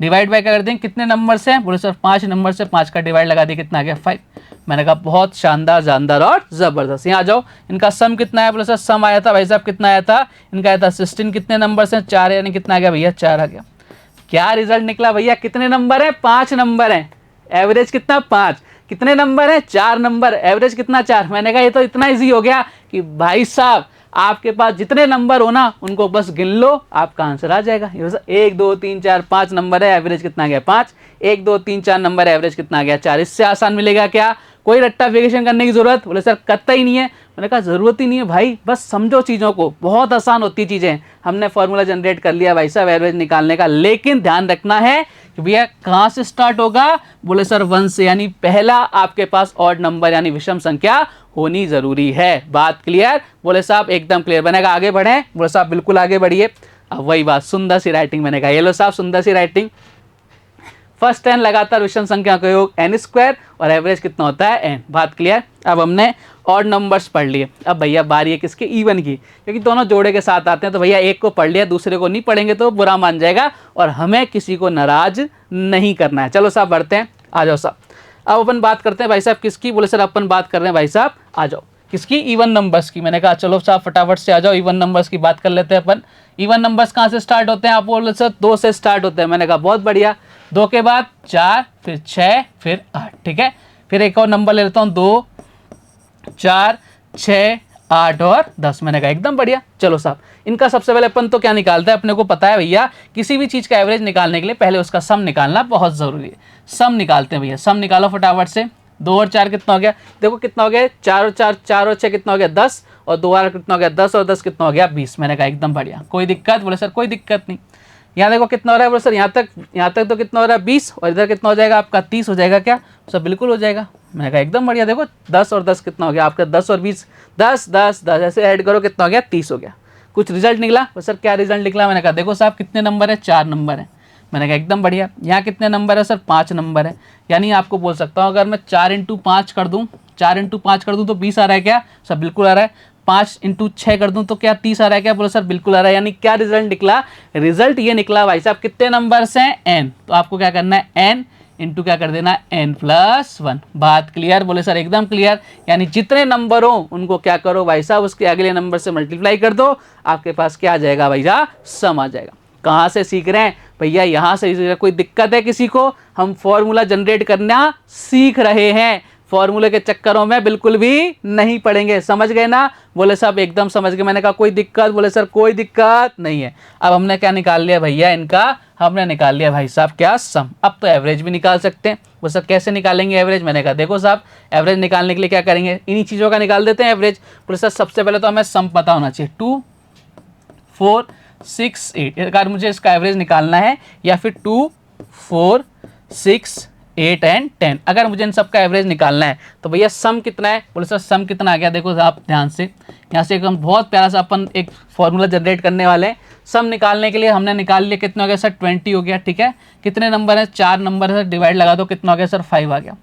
डिवाइड बाय कर देंगे, कितने नंबर से? बोले सर 5 नंबर से, 5 का डिवाइड लगा दिया, कितना आ गया 5। मैंने कहा बहुत शानदार, जानदार और जबरदस्त। यहाँ आ जाओ, इनका सम कितना है? बोले सर सम आया था भाई साहब, कितना आया था? इनका आया था 16। कितने नंबर से? 4, यानी कितना आ गया भैया 4 आ गया। क्या रिजल्ट निकला भैया? कितने नंबर है? 5 नंबर है। एवरेज कितना? 5। कितने नंबर है? 4 नंबर। एवरेज कितना? 4। मैंने कहा ये तो इतना इजी हो गया कि भाई साहब आपके पास जितने नंबर हो ना उनको बस गिन लो, आपका आंसर आ जाएगा। 1 2 3 4 5 नंबर है, एवरेज कितना आ गया 5। 1 2 3 4 नंबर, एवरेज कितना आ गया 4। इससे आसान मिलेगा क्या? कोई रट्टाफिकेशन करने की जरूरत? बोले सर करता ही नहीं है। मैंने कहा जरूरत ही नहीं है भाई, बस समझो चीज़ों को, बहुत आसान होती चीज़ें। हमने फॉर्मूला जनरेट कर लिया भाई साहब एवरेज निकालने का, लेकिन ध्यान रखना है कि भैया कहाँ से स्टार्ट होगा? बोले सर 1 से, यानी पहला आपके पास ऑड नंबर यानी विषम संख्या होनी जरूरी है। बात क्लियर? बोले साहब एकदम क्लियर। मैंने कहा आगे बढ़े? बोले साहब बिल्कुल आगे बढ़िए। अब वही बात, सुंदर सी राइटिंग। मैंने कहा ये लो साहब सुंदर सी राइटिंग। फर्स्ट n लगातार विषम संख्या का योग n² और एवरेज कितना होता है n। बात क्लियर? अब हमने ऑड नंबर्स पढ़ लिए। अब भैया बारी है किसकी? इवन की, क्योंकि दोनों जोड़े के साथ आते हैं। तो भैया एक को पढ़ लिया, दूसरे को नहीं पढ़ेंगे तो बुरा मान जाएगा और हमें किसी को नाराज नहीं करना है। चलो साहब बढ़ते हैं, आ जाओ साहब। अब अपन बात करते हैं भाई साहब किसकी? बोले सर अपन बात कर रहे हैं भाई साहब, आ जाओ किसकी? इवन नंबर्स की। मैंने कहा चलो साहब फटाफट से आ जाओ, इवन नंबर्स की बात कर लेते हैं अपन। इवन नंबर्स कहाँ से स्टार्ट होते हैं? आप बोल रहे सर 2 से स्टार्ट होते हैं। मैंने कहा बहुत बढ़िया। 2 के बाद 4, फिर 6, फिर 8। ठीक है, फिर एक और नंबर ले लेता हूँ, 2 4 6 8 और 10। मैंने कहा एकदम बढ़िया। चलो साहब इनका सबसे पहले अपन तो क्या निकालते हैं? अपने को पता है भैया किसी भी चीज़ का एवरेज निकालने के लिए पहले उसका सम निकालना बहुत ज़रूरी है। सम निकालते हैं भैया, सम निकालो फटाफट से। 2 और 4 कितना हो गया? देखो कितना हो गया, 4 और 4, 4 और 6 कितना हो गया 10, और 2 और कितना हो गया 10, और 10 कितना हो गया 20। मैंने कहा एकदम बढ़िया, कोई दिक्कत? बोले सर कोई दिक्कत नहीं। यहाँ देखो कितना हो रहा है? बोले सर यहाँ तक तो कितना हो रहा है 20, और इधर कितना हो जाएगा आपका 30 हो जाएगा क्या? सब बिल्कुल हो जाएगा। मैंने कहा एकदम बढ़िया। देखो 10 और 10 कितना हो गया आपका? 10 और 20, 10 10 10 ऐसे ऐड करो कितना हो गया? 30 हो गया। कुछ रिजल्ट निकला? बोले सर क्या रिजल्ट निकला? मैंने कहा देखो साहब कितने नंबर है? 4 नंबर है। मैंने कहा एकदम बढ़िया। यहाँ कितने नंबर है सर? 5 नंबर है। यानी आपको बोल सकता हूँ अगर मैं 4 × 5 कर दूँ, 4 × 5 कर दूँ तो 20 आ रहा है क्या? सब बिल्कुल आ रहा है। 5 × 6 कर दूँ तो क्या 30 आ रहा है क्या? बोलो सर बिल्कुल आ रहा है। यानी क्या रिजल्ट निकला? रिजल्ट ये निकला भाई साहब कितने नंबर्स हैं? n। तो आपको क्या करना है? n इंटू क्या कर देना? n+1। बात क्लियर? बोले सर एकदम क्लियर। यानी जितने नंबर हो उनको क्या करो भाई साहब, उसके अगले नंबर से मल्टीप्लाई कर दो, आपके पास क्या आ जाएगा भाई साहब? सम आ जाएगा। कहाँ से सीख रहे हैं भैया? यहाँ से सीख रहे हैं। कोई दिक्कत है किसी को? हम फॉर्मूला जनरेट करना सीख रहे हैं, फॉर्मूले के चक्करों में बिल्कुल भी नहीं पड़ेंगे। समझ गए ना? बोले साहब एकदम समझ गए। मैंने कहा कोई दिक्कत? बोले सर कोई दिक्कत नहीं है। अब हमने क्या निकाल लिया भैया? इनका हमने निकाल लिया भाई साहब क्या? सम। अब तो एवरेज भी निकाल सकते हैं। वो सर कैसे निकालेंगे एवरेज? मैंने कहा देखो साहब एवरेज निकालने के लिए क्या करेंगे? इन्हीं चीज़ों का निकाल देते हैं एवरेज। बोले सर सबसे पहले तो हमें सम पता होना चाहिए। 2 4 6 8। अगर मुझे इसका एवरेज निकालना है, या फिर 2 4 6 8 एंड 10, अगर मुझे इन सब का एवरेज निकालना है तो भैया सम कितना है? बोले सर सम कितना आ गया? देखो आप ध्यान से, यहाँ से एकदम बहुत प्यारा सा अपन एक फॉर्मूला जनरेट करने वाले हैं। सम निकालने के लिए हमने निकाल लिया, कितना हो गया सर? 20 हो गया। ठीक है, कितने नंबर है? 4 नंबर है। डिवाइड लगा दो, कितना हो गया सर? 5 आ गया।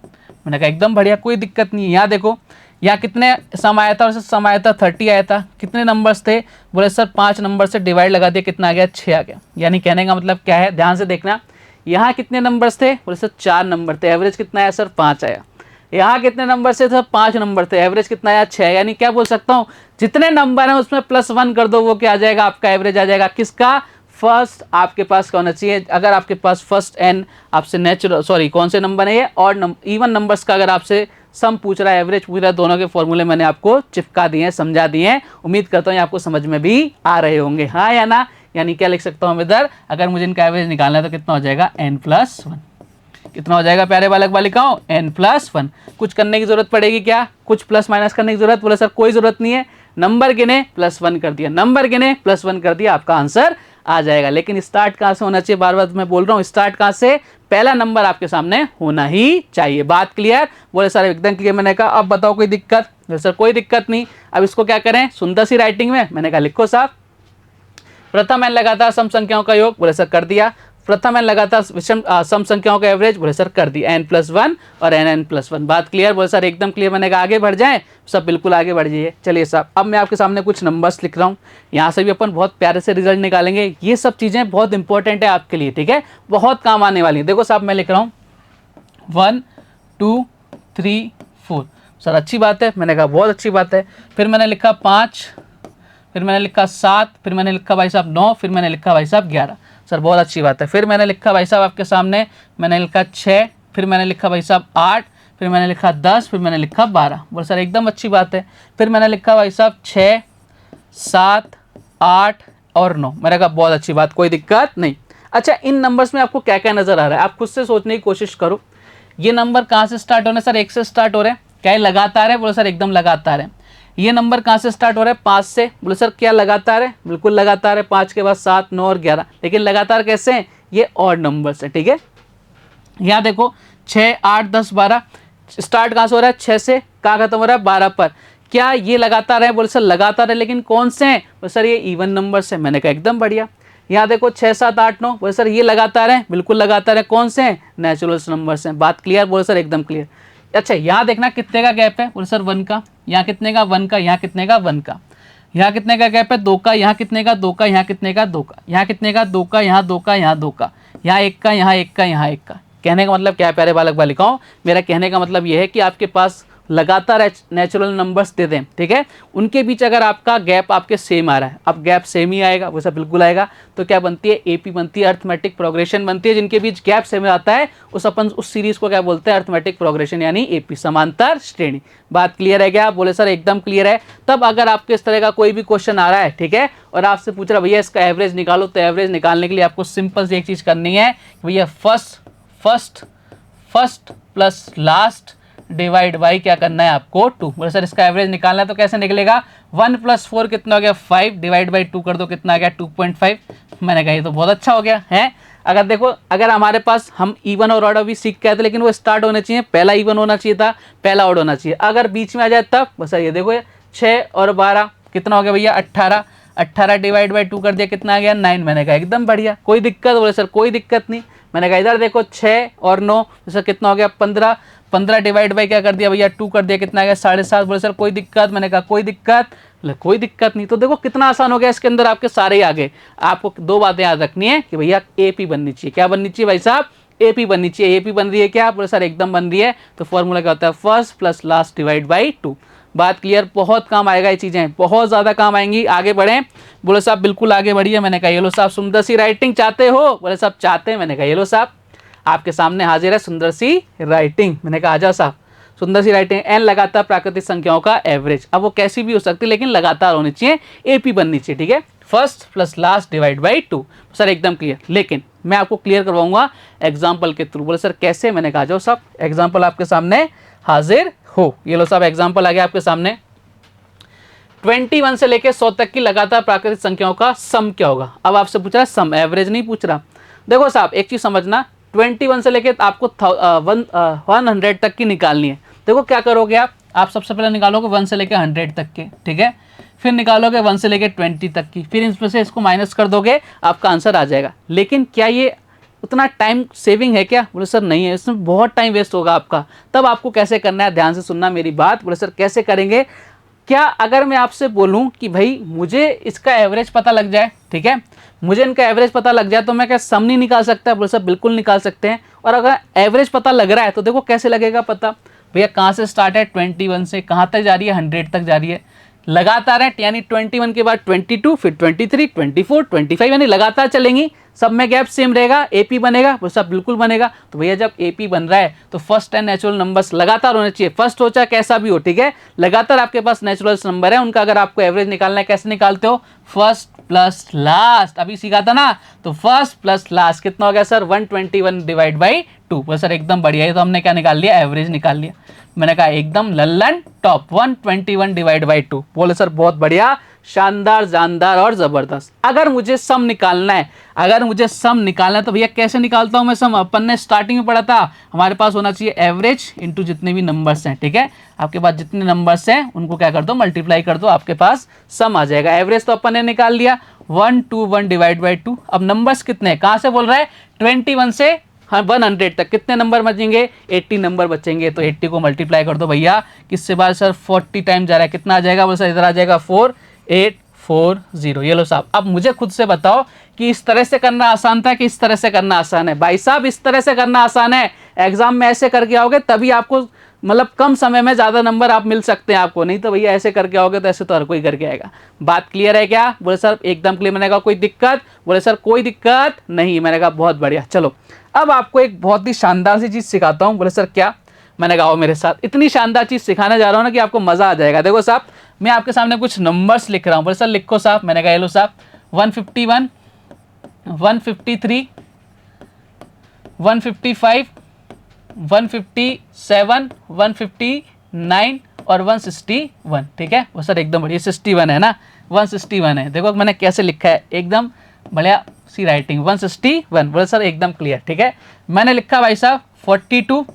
मैंने कहा एकदम बढ़िया, कोई दिक्कत नहीं है। यहाँ देखो यहाँ कितने सम आया था? और सम आया था 30 आया था। कितने नंबर्स थे? बोले सर 5 नंबर से डिवाइड लगा दिया, कितना आ गया? 6 आ गया। यानी कहने का मतलब क्या है? ध्यान से देखना, यहाँ कितने नंबर्स थे? बोले सर 4 नंबर थे। एवरेज कितना आया सर? 5 आया। यहाँ कितने नंबर से? सर 5 नंबर थे। एवरेज कितना आया? 6। यानी क्या बोल सकता हूँ? जितने नंबर हैं उसमें +1 कर दो, वो क्या आ जाएगा? आपका एवरेज आ जाएगा। किसका? फर्स्ट आपके पास क्या होना चाहिए? अगर आपके पास फर्स्ट n आपसे कौन से नंबर है ये? और इवन नंबर्स का अगर आपसे सम पूछ रहा है, एवरेज पूछ रहा है, दोनों के फॉर्मूले मैंने आपको चिपका दिए हैं, समझा दिए हैं। उम्मीद करता हूँ ये आपको समझ में भी आ रहे होंगे, हाँ या ना? यानी क्या लिख सकता हूँ इधर? अगर मुझे इनका एवरेज निकालना है तो कितना हो जाएगा? n+1। कितना हो जाएगा प्यारे बालक बालिकाओं? n+1। कुछ करने की जरूरत पड़ेगी क्या? कुछ प्लस माइनस करने की जरूरत? बोले सर कोई जरूरत नहीं है। नंबर गिने +1 कर दिया, नंबर गिने +1 कर दिया, आपका आंसर आ जाएगा। लेकिन स्टार्ट कहाँ से होना चाहिए? बार बार मैं बोल रहा हूँ, स्टार्ट कहाँ से? पहला नंबर आपके सामने होना ही चाहिए। बात क्लियर? बोले सर एकदम क्लियर। मैंने कहा अब बताओ कोई दिक्कत? बोले सर कोई दिक्कत नहीं। अब इसको क्या करें सुंदर सी राइटिंग में? मैंने कहा लिखो साहब, प्रथम n लगातार सम संख्याओं का योग। बोले सर कर दिया। प्रथम एन लगातार विषम सम संख्याओं का एवरेज, बोले सर कर दी n+1 और n+1। बात क्लियर, बोले सर एकदम क्लियर। मैंने कहा आगे बढ़ जाएं, सब बिल्कुल आगे बढ़ जाइए। चलिए साहब, अब मैं आपके सामने कुछ नंबर्स लिख रहा हूँ, यहाँ से भी अपन बहुत प्यारे से रिजल्ट निकालेंगे। ये सब चीज़ें बहुत इंपॉर्टेंट है आपके लिए, ठीक है, बहुत काम आने वाली है। देखो साहब मैं लिख रहा हूँ 1 2 3 4। सर अच्छी बात है, मैंने कहा बहुत अच्छी बात है। फिर मैंने लिखा 5, फिर मैंने लिखा 7, फिर मैंने लिखा भाई साहब 9, फिर मैंने लिखा भाई साहब 11। सर बहुत अच्छी बात है। फिर मैंने लिखा भाई साहब आपके सामने, मैंने लिखा 6, फिर मैंने लिखा भाई साहब 8, फिर मैंने लिखा 10, फिर मैंने लिखा 12। बोल सर एकदम अच्छी बात है। फिर मैंने लिखा भाई साहब 6 7 8 और 9। मैंने कहा बहुत अच्छी बात, कोई दिक्कत नहीं। अच्छा, इन नंबर्स में आपको क्या क्या नज़र आ रहा है, आप खुद से सोचने की कोशिश करो। ये नंबर कहाँ से स्टार्ट हो रहे हैं सर? 1 से स्टार्ट हो रहे हैं। क्या ये लगातार है? बोले सर एकदम लगातार है। ये नंबर कहाँ से स्टार्ट हो रहा है? 5 से। बोले सर क्या लगातार है? बिल्कुल लगातार है। 5 के बाद 7 9 और 11। लेकिन लगातार कैसे हैं? ये ऑड नंबर्स है, ठीक है। यहाँ देखो 6 8 10 12 स्टार्ट कहाँ से हो रहा है? 6 से। कहाँ खत्म हो रहा है? 12 पर। क्या ये लगातार है? बोले सर लगातार है, लेकिन कौन से हैं? बोले सर ये इवन नंबर्स है। मैंने कहा एकदम बढ़िया। यहाँ देखो 6 7 8 9। बोले सर ये लगातार है, बिल्कुल लगातार है। कौन से हैं? नेचुरल नंबर्स हैं। बात क्लियर? बोले सर एकदम क्लियर। अच्छा, यहाँ देखना कितने का गैप है? बोले सर 1 का। यहाँ कितने का? 1 का। यहाँ कितने का? 1 का। यहाँ कितने का गैप है? 2 का। यहाँ कितने का? 2 का। यहाँ कितने का? 2 का। यहाँ कितने का? 2 का। यहाँ 2 का। यहाँ 2 का। यहाँ 1 का। यहाँ 1 का। यहाँ 1 का। कहने का मतलब क्या है प्यारे बालक बालिकाओं? मेरा कहने का मतलब यह है कि आपके पास लगातार नेचुरल नंबर्स दे दें, ठीक है, उनके बीच अगर आपका गैप आपके सेम आ रहा है, अब गैप सेम ही आएगा, वैसा बिल्कुल आएगा, तो क्या बनती है? एपी बनती है, अर्थमेटिक प्रोग्रेशन बनती है। जिनके बीच गैप सेम आता है उस सीरीज को क्या बोलते हैं? अर्थमेटिक प्रोग्रेशन यानी एपी, समांतर श्रेणी। बात क्लियर है क्या? बोले सर एकदम क्लियर है। तब अगर आपके इस तरह का कोई भी क्वेश्चन आ रहा है, ठीक है, और आपसे पूछ रहा भैया इसका एवरेज निकालो, तो एवरेज निकालने के लिए आपको सिंपल से एक चीज़ करनी है, भैया first plus last divide by क्या करना है आपको? 2। बोले सर इसका एवरेज निकालना है, तो कैसे निकलेगा? 1 + 4 कितना हो गया? 5 डिवाइड बाई 2 कर दो, कितना आ गया? 2.5। मैंने कहा ये तो बहुत अच्छा हो गया है। अगर देखो, अगर हमारे पास हम इवन और ऑड भी सीख के आए थे, लेकिन वो स्टार्ट होने चाहिए, पहला इवन होना चाहिए था, पहला ऑड होना चाहिए। अगर बीच में आ जाए तब, बस ये देखो 6 और 12 कितना हो गया भैया? 18। 18 डिवाइड बाई 2 कर दिया, कितना आ गया? 9। मैंने कहा एकदम बढ़िया, कोई दिक्कत? बोले सर कोई दिक्कत नहीं। मैंने कहा इधर देखो 6 और 9, सर कितना हो गया? 15। 15 डिवाइड बाई क्या कर दिया भैया? 2 कर दिया, कितना आ गया? 7.5। बोले सर कोई दिक्कत? मैंने कहा कोई दिक्कत? कोई दिक्कत नहीं। तो देखो कितना आसान हो गया, इसके अंदर आपके सारे ही आ गए। आपको 2 बातें याद रखनी है कि भैया एपी बननी चाहिए। क्या बननी चाहिए भाई साहब? एपी बननी चाहिए। एपी बन रही है क्या? बोले सर एकदम बन रही है। तो फॉर्मूला क्या होता है? First plus last divide by 2। बात क्लियर? बहुत काम आएगा, ये चीज़ें बहुत ज़्यादा काम आएंगी। आगे बढ़ें? बोले साहब बिल्कुल आगे बढ़िए। मैंने कहा ये लो साहब सुंदर सी राइटिंग चाहते हो? बोले साहब चाहते हैं। मैंने कहा ये लो साहब आपके सामने हाजिर है सुंदर सी राइटिंग। मैंने कहा आजा साहब, सुंदर सी राइटिंग। एन लगातार प्राकृतिक संख्याओं का एवरेज। अब वो कैसी भी हो सकती है, लेकिन लगातार होनी चाहिए, एपी बननी चाहिए, ठीक है। First plus last divide by 2। Sir एकदम क्लियर, लेकिन मैं आपको क्लियर करवाऊंगा एग्जाम्पल के थ्रू। बोले सर कैसे? मैंने कहा जाओ साहब एग्जाम्पल आपके सामने हाजिर हो। ये लो साहब एग्जाम्पल आ गया आपके सामने। 21 से लेकर 100 तक की लगातार प्राकृतिक संख्याओं का सम क्या होगा? अब आपसे पूछ रहा है सम, एवरेज नहीं पूछ रहा। देखो साहब एक चीज समझना, 21 से लेकर आपको 100 तक की निकालनी है। देखो क्या करोगे आप सबसे पहले निकालोगे 1 से लेकर 100 तक के, ठीक है, फिर निकालोगे 1 से लेकर 20 तक की, फिर इसमें से इसको माइनस कर दोगे, आपका आंसर आ जाएगा। लेकिन क्या ये उतना टाइम सेविंग है क्या? बोले सर नहीं है, इसमें बहुत टाइम वेस्ट होगा आपका। तब आपको कैसे करना है, ध्यान से सुनना मेरी बात। बोले सर कैसे करेंगे? क्या अगर मैं आपसे बोलूं कि भाई मुझे इसका एवरेज पता लग जाए, ठीक है, मुझे इनका एवरेज पता लग जाए, तो मैं क्या सम नहीं निकाल सकता? बोले सर बिल्कुल निकाल सकते हैं। और अगर एवरेज पता लग रहा है तो देखो कैसे लगेगा पता, भैया कहाँ से स्टार्ट है? 21 से कहाँ तक जा रही है? 100 तक जा रही है। लगातार है, यानी 21 के बाद 22, फिर 23, 24, 25, यानी लगातार चलेंगी, सब में गैप सेम रहेगा, एपी बनेगा। वो सब बिल्कुल बनेगा। तो भैया जब एपी बन रहा है तो फर्स्ट एंड नेचुरल नंबर्स लगातार होने चाहिए। फर्स्ट हो चाहे कैसा भी हो, ठीक है, लगातार आपके पास नेचुरल नंबर है, उनका अगर आपको एवरेज निकालना है, कैसे निकालते हो? फर्स्ट प्लस लास्ट, अभी सीखा था ना, तो फर्स्ट प्लस लास्ट कितना हो गया सर? 121 divide by 2। बस सर एकदम बढ़िया है, तो हमने क्या निकाल लिया? एवरेज निकाल लिया। मैंने कहा एकदम लल्लन टॉप, 121 डिवाइड बाई 2। बोले सर बहुत बढ़िया, शानदार, जानदार और जबरदस्त। अगर मुझे सम निकालना है, तो भैया कैसे निकालता हूं मैं सम? अपन ने स्टार्टिंग में पढ़ा था, हमारे पास होना चाहिए एवरेज इंटू जितने भी नंबर्स हैं, ठीक है। आपके पास जितने नंबर्स हैं उनको क्या कर दो, मल्टीप्लाई कर दो, आपके पास सम आ जाएगा। एवरेज तो अपन ने निकाल लिया, 121 डिवाइड बाई 2। अब नंबर्स कितने हैं, कहां से बोल रहा है? 21 से 100 तक कितने नंबर बचेंगे? 80 नंबर बचेंगे। तो 80 को मल्टीप्लाई कर दो भैया, किससे बार सर? 40 टाइम जा रहा है, कितना आ जाएगा? बोल सर इधर आ जाएगा 4840। ये लो साहब, अब मुझे खुद से बताओ कि इस तरह से करना आसान था कि इस तरह से करना आसान है? भाई साहब इस तरह से करना आसान है, एग्जाम में ऐसे करके आओगे तभी आपको मतलब कम समय में ज़्यादा नंबर आप मिल सकते हैं आपको, नहीं तो भैया ऐसे करके आओगे तो ऐसे तो हर कोई करके आएगा। बात क्लियर है क्या? बोले सर एकदम क्लियर। मैंने कहा कोई दिक्कत? बोले सर कोई दिक्कत नहीं। मैंने कहा बहुत बढ़िया। चलो अब आपको एक बहुत ही शानदार सी चीज़ सिखाता हूँ। बोले सर क्या? मैंने कहा आओ मेरे साथ, इतनी शानदार चीज़ सिखाने जा रहा हूँ ना कि आपको मज़ा आ जाएगा। देखो साहब, मैं आपके सामने कुछ नंबर्स लिख रहा हूँ। बोले सर लिखो साहब। मैंने कहा ये लो साहब, 151, 153, 155, 157, 159 और 161, ठीक है। वो सर एकदम बढ़िया, 61 है ना, 161 है। देखो मैंने कैसे लिखा है, एकदम बढ़िया सी राइटिंग, 161। बोले सर एकदम क्लियर, ठीक है। मैंने लिखा भाई साहब 42,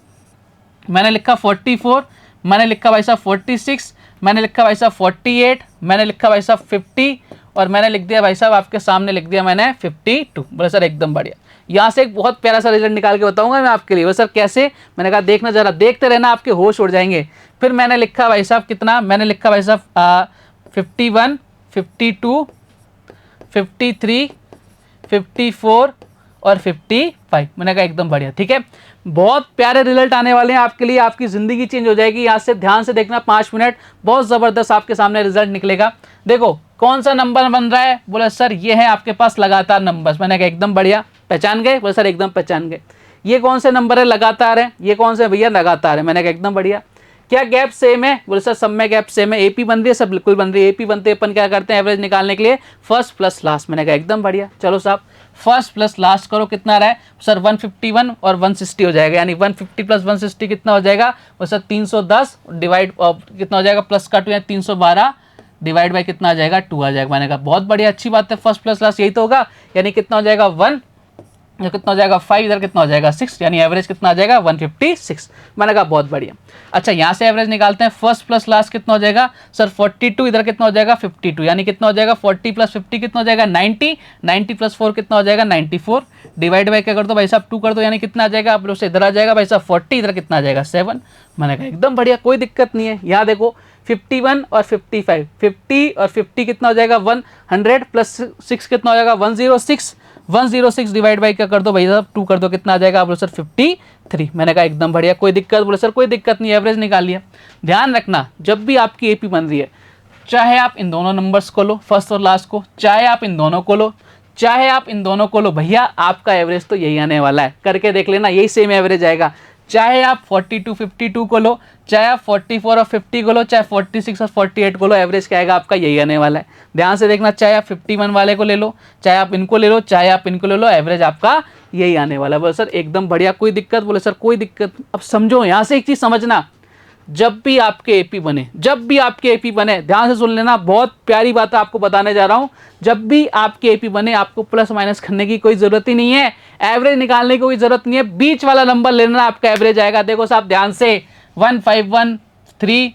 मैंने लिखा 44, मैंने लिखा भाई साहब 46, मैंने लिखा भाई साहब 48, मैंने लिखा भाई साहब 50 और मैंने लिख दिया भाई साहब आपके सामने लिख दिया मैंने 52। बोले सर एकदम बढ़िया। यहाँ से एक बहुत प्यारा सा रिजल्ट निकाल के बताऊंगा मैं आपके लिए। बोले सर कैसे? मैंने कहा देखना जरा, देखते रहना, आपके होश उड़ जाएंगे। फिर मैंने लिखा भाई साहब कितना? मैंने लिखा भाई साहब 51, 52, 53, 54 और 55। मैंने कहा एकदम बढ़िया, ठीक है। बहुत प्यारे रिजल्ट आने वाले हैं आपके लिए, आपकी ज़िंदगी चेंज हो जाएगी। यहाँ से ध्यान से देखना, 5 मिनट, बहुत ज़बरदस्त आपके सामने रिजल्ट निकलेगा। देखो कौन सा नंबर बन रहा है? बोले सर ये है आपके पास लगातार नंबर्स। मैंने कहा एकदम बढ़िया, पहचान गए? बोले सर एकदम पहचान गए। ये कौन से नंबर है? लगातार है। ये कौन से भैया? लगातार है। मैंने कहा एकदम बढ़िया। क्या गैप सेम है? बोले सर सब में गैप सेम है। एपी बन रही है, सब बिल्कुल बन रही है। एपी बनते अपन क्या करते हैं एवरेज निकालने के लिए? First plus last. मैंने कहा एकदम बढ़िया। चलो साहब फर्स्ट प्लस लास्ट करो, कितना रहा है सर? 151 और 160 हो जाएगा, यानी 150 प्लस 160 कितना हो जाएगा? वो सर 310 डिवाइड कितना हो जाएगा? प्लस का 2 यानी 312 डिवाइड बाई कितना आ जाएगा? 2 आ जाएगा। मैंने कहा बहुत बढ़िया, अच्छी बात है। फर्स्ट प्लस लास्ट यही तो होगा, यानी कितना हो जाएगा? 1, इधर कितना हो जाएगा? 5, इधर कितना हो जाएगा? 6, यानी एवरेज कितना आ जाएगा? 156। मैंने कहा बहुत बढ़िया। अच्छा यहाँ से एवरेज निकालते हैं। फर्स्ट प्लस लास्ट कितना हो जाएगा सर? 42, इधर कितना हो जाएगा? 52, यानी कितना हो जाएगा? 40 प्लस 50 कितना हो जाएगा? 90, 90 प्लस 4 कितना हो जाएगा? 94, डिवाइड बाई क्या कर दो भाई साहब? 2 कर दो, यानी कितना आ जाएगा? आप लोग से इधर आ जाएगा भाई साहब 40, इधर कितना आ जाएगा? 7। मैंने कहा एकदम बढ़िया, कोई दिक्कत नहीं है। यहाँ देखो 51 और 55, 50 और 50 कितना हो जाएगा? 100 प्लस 6 कितना हो जाएगा? 106, 106 डिवाइड बाई क्या कर दो भाई साहब? 2 कर दो, कितना आ जाएगा? आप बोलो सर 53। मैंने कहा एकदम बढ़िया, कोई दिक्कत? बोले सर कोई दिक्कत नहीं, एवरेज निकाल लिया। ध्यान रखना, जब भी आपकी एपी बन रही है, चाहे आप इन दोनों नंबर्स को लो, फर्स्ट और लास्ट को, चाहे आप इन दोनों को लो, चाहे आप इन दोनों को लो, भैया आपका एवरेज तो यही आने वाला है। करके देख लेना, यही सेम एवरेज आएगा। चाहे आप 42, 52 को लो, चाहे आप 44 और 50 को लो, चाहे 46 और 48 को लो, एवरेज क्या आएगा आपका? यही आने वाला है। ध्यान से देखना, चाहे आप 51 वाले को ले लो, चाहे आप इनको ले लो, चाहे आप इनको ले लो, एवरेज आपका यही आने वाला है। बोले सर एकदम बढ़िया, कोई दिक्कत? बोले सर कोई दिक्कत। अब समझो, यहाँ से एक चीज़ समझना, जब भी आपके एपी बने, जब भी आपके एपी बने, ध्यान से सुन लेना, बहुत प्यारी बात आपको बताने जा रहा हूँ। जब भी आपके एपी बने, आपको प्लस माइनस करने की कोई ज़रूरत ही नहीं है, एवरेज निकालने की कोई ज़रूरत नहीं है, बीच वाला नंबर लेना, आपका एवरेज आएगा। देखो साहब ध्यान से, 1513,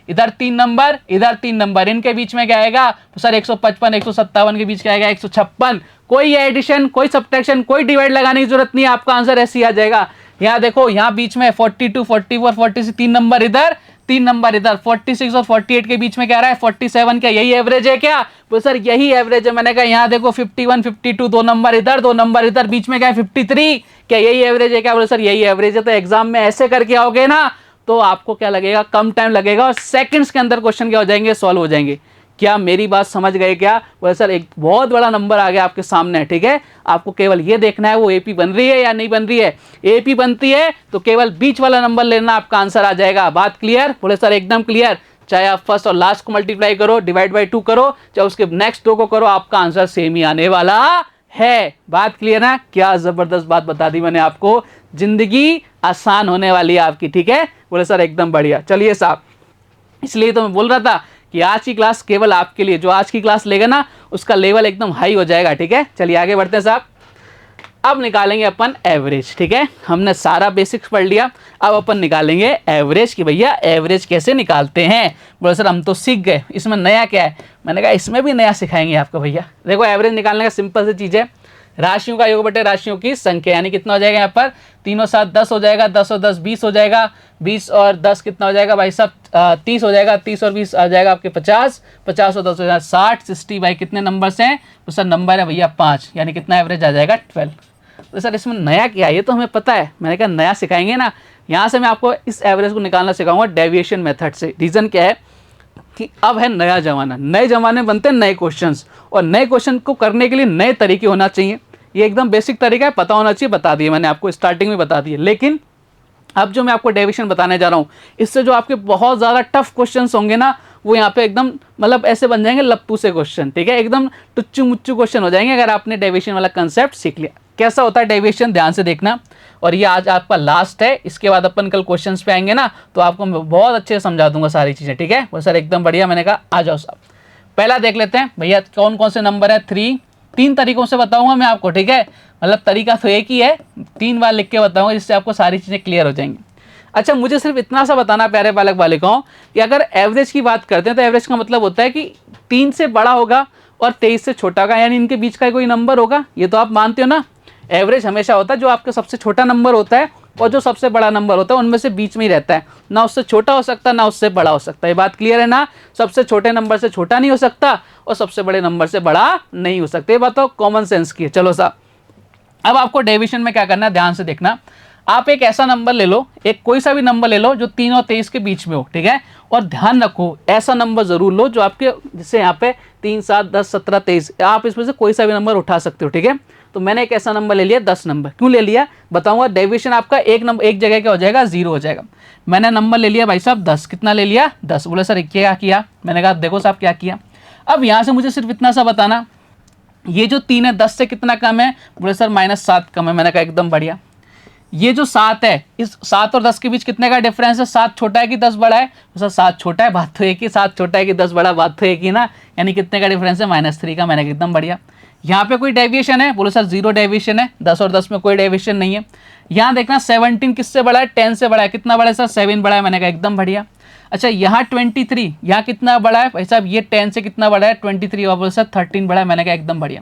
इधर 3 नंबर, इधर 3 नंबर, इनके बीच में क्या आएगा? तो सर 155, 157 के बीच क्या आएगा? 156। कोई एडिशन, कोई सब्ट्रैक्शन, कोई डिवाइड लगाने की जरूरत नहीं है, आपका आंसर ऐसे ही आ जाएगा। यहाँ देखो, यहाँ बीच में 42, 44, 46, 3 नंबर इधर, 3 नंबर इधर, 46 और 48 के बीच में क्या रहा है? 47। क्या यही एवरेज है क्या? तो सर यही एवरेज है। मैंने कहा यहाँ देखो 51, 52, 2 नंबर इधर, 2 नंबर इधर, बीच में क्या है? 53। क्या यही एवरेज है क्या? बोले सर यही एवरेज है। तो एग्जाम में ऐसे करके आओगे ना, तो आपको क्या लगेगा? कम टाइम लगेगा और सेकंड्स के अंदर क्वेश्चन क्या हो जाएंगे? सॉल्व हो जाएंगे। क्या मेरी बात समझ गए क्या? बोले सर एक बहुत बड़ा नंबर आ गया आपके सामने, ठीक है। आपको केवल ये देखना है वो एपी बन रही है या नहीं बन रही है। एपी बनती है तो केवल बीच वाला नंबर लेना, आपका आंसर आ जाएगा। बात क्लियर? बोले सर एकदम क्लियर। चाहे आप फर्स्ट और लास्ट को मल्टीप्लाई करो, डिवाइड बाई 2 करो, चाहे उसके नेक्स्ट 2 को करो, आपका आंसर सेम ही आने वाला है। बात क्लियर है? क्या जबरदस्त बात बता दी मैंने आपको, जिंदगी आसान होने वाली है आपकी, ठीक है। बोले सर एकदम बढ़िया। चलिए साहब, इसलिए तो मैं बोल रहा था कि आज की क्लास केवल आपके लिए, जो आज की क्लास लेगा ना उसका लेवल एकदम हाई हो जाएगा। ठीक है, चलिए आगे बढ़ते हैं साहब। अब निकालेंगे अपन एवरेज। ठीक है, हमने सारा बेसिक्स पढ़ लिया, अब अपन निकालेंगे एवरेज कि भैया एवरेज कैसे निकालते हैं। बोले सर हम तो सीख गए, इसमें नया क्या है? मैंने कहा इसमें भी नया सिखाएंगे आपको भैया। देखो एवरेज निकालने का सिंपल सी चीज़ है, राशियों का योग बटे राशियों की संख्या, यानी कितना हो जाएगा यहाँ पर 3 और 7 10 हो जाएगा, 10 और 10 20 हो जाएगा, 20 और 10 कितना हो जाएगा भाई साहब 30 हो जाएगा, 30 और 20 आ जाएगा आपके 50, 50 और 10 हो जाएगा 60, 60 भाई कितने नंबर्स हैं? तो सर नंबर है भैया 5, यानी कितना एवरेज आ जाएगा 12। तो सर इसमें नया क्या है? ये तो हमें पता है। मैंने कहा नया सिखाएंगे ना, यहाँ से मैं आपको इस एवरेज को निकालना सिखाऊंगा डेविएशन मेथड से। रीज़न क्या है कि अब है नया ज़माना, नए ज़माने में बनते हैं नए क्वेश्चंस, और नए क्वेश्चन को करने के लिए नए तरीके होना चाहिए। ये एकदम बेसिक तरीका है, पता होना चाहिए, बता दिए मैंने आपको स्टार्टिंग में बता दिए। लेकिन अब जो मैं आपको डेविएशन बताने जा रहा हूँ, इससे जो आपके बहुत ज़्यादा टफ क्वेश्चंस होंगे ना, वो यहाँ पे एकदम मतलब ऐसे बन जाएंगे लप्पू से क्वेश्चन। ठीक है, एकदम टुच्चू मुच्चू क्वेश्चन हो जाएंगे अगर आपने डेविएशन वाला कंसेप्ट सीख लिया। कैसा होता है डेविएशन, ध्यान से देखना। और ये आज आपका लास्ट है, इसके बाद अपन कल क्वेश्चंस पे आएंगे ना, तो आपको मैं बहुत अच्छे से समझा दूंगा सारी चीज़ें। ठीक है, वो सर एकदम बढ़िया। मैंने कहा आ जाओ साहब, पहला देख लेते हैं भैया कौन कौन से नंबर है। 3 तरीकों से बताऊंगा मैं आपको। ठीक है, मतलब तरीका तो एक ही है, 3 बार लिख के बताऊंगा जिससे आपको सारी चीज़ें क्लियर हो जाएंगी। अच्छा, मुझे सिर्फ इतना सा बताना प्यारे बालक बालिकाओं कि अगर एवरेज की बात करते हैं तो एवरेज का मतलब होता है कि 3 से बड़ा होगा और 23 से छोटा होगा, यानी इनके बीच का कोई नंबर होगा। ये तो आप मानते हो ना, एवरेज हमेशा होता है जो आपका सबसे छोटा नंबर होता है और जो सबसे बड़ा नंबर होता है, उनमें से बीच में ही रहता है, ना उससे छोटा हो सकता ना उससे बड़ा हो सकता है। ये बात क्लियर है ना? सबसे छोटे नंबर से छोटा नहीं हो सकता और सबसे बड़े नंबर से बड़ा नहीं हो सकता। ये बात तो कॉमन सेंस की है। चलो साहब, अब आपको डेविएशन में क्या करना है, ध्यान से देखना। आप एक ऐसा नंबर ले लो, एक कोई सा भी नंबर ले लो जो 3 और 23 के बीच में हो। ठीक है, और ध्यान रखो ऐसा नंबर जरूर लो जो आपके, जैसे यहाँ पे 3 7 10 17 23, आप इसमें से कोई सा भी नंबर उठा सकते हो। ठीक है, तो मैंने एक ऐसा नंबर ले लिया 10 नंबर। क्यों ले लिया बताऊंगा। डेविएशन आपका एक नंबर एक जगह क्या हो जाएगा, 0 हो जाएगा। मैंने नंबर ले लिया भाई साहब 10। कितना ले लिया? 10। बोले सर क्या किया? मैंने कहा देखो साहब क्या किया। अब यहाँ से मुझे सिर्फ इतना सा बताना, ये जो 3 है 10 से कितना कम है? बोले सर -7 कम है। मैंने कहा एकदम बढ़िया। ये जो 7 है, इस 7 और 10 के बीच कितने का डिफरेंस है? 7 छोटा है कि 10 बड़ा है? तो सर 7 छोटा है, बात तो एक ही। 7 छोटा है कि 10 बड़ा, बात तो एक ही ना। यानी कितने का डिफरेंस है? -3 का। मैंने कहा एकदम बढ़िया। यहाँ पे कोई डेविएशन है? बोलो सर 0 डेविएशन है, 10 और 10 में कोई डेविएशन नहीं है। यहाँ देखना 17 किससे बड़ा है? 10 से बड़ा है। कितना बड़ा है सर? 7 बड़ा है। मैंने कहा एकदम बढ़िया। अच्छा, यहाँ 23, यहाँ कितना बड़ा है भाई साहब? ये 10 से कितना बड़ा है? 23। और बोलो सर 13 बड़ा है। मैंने कहा एकदम बढ़िया।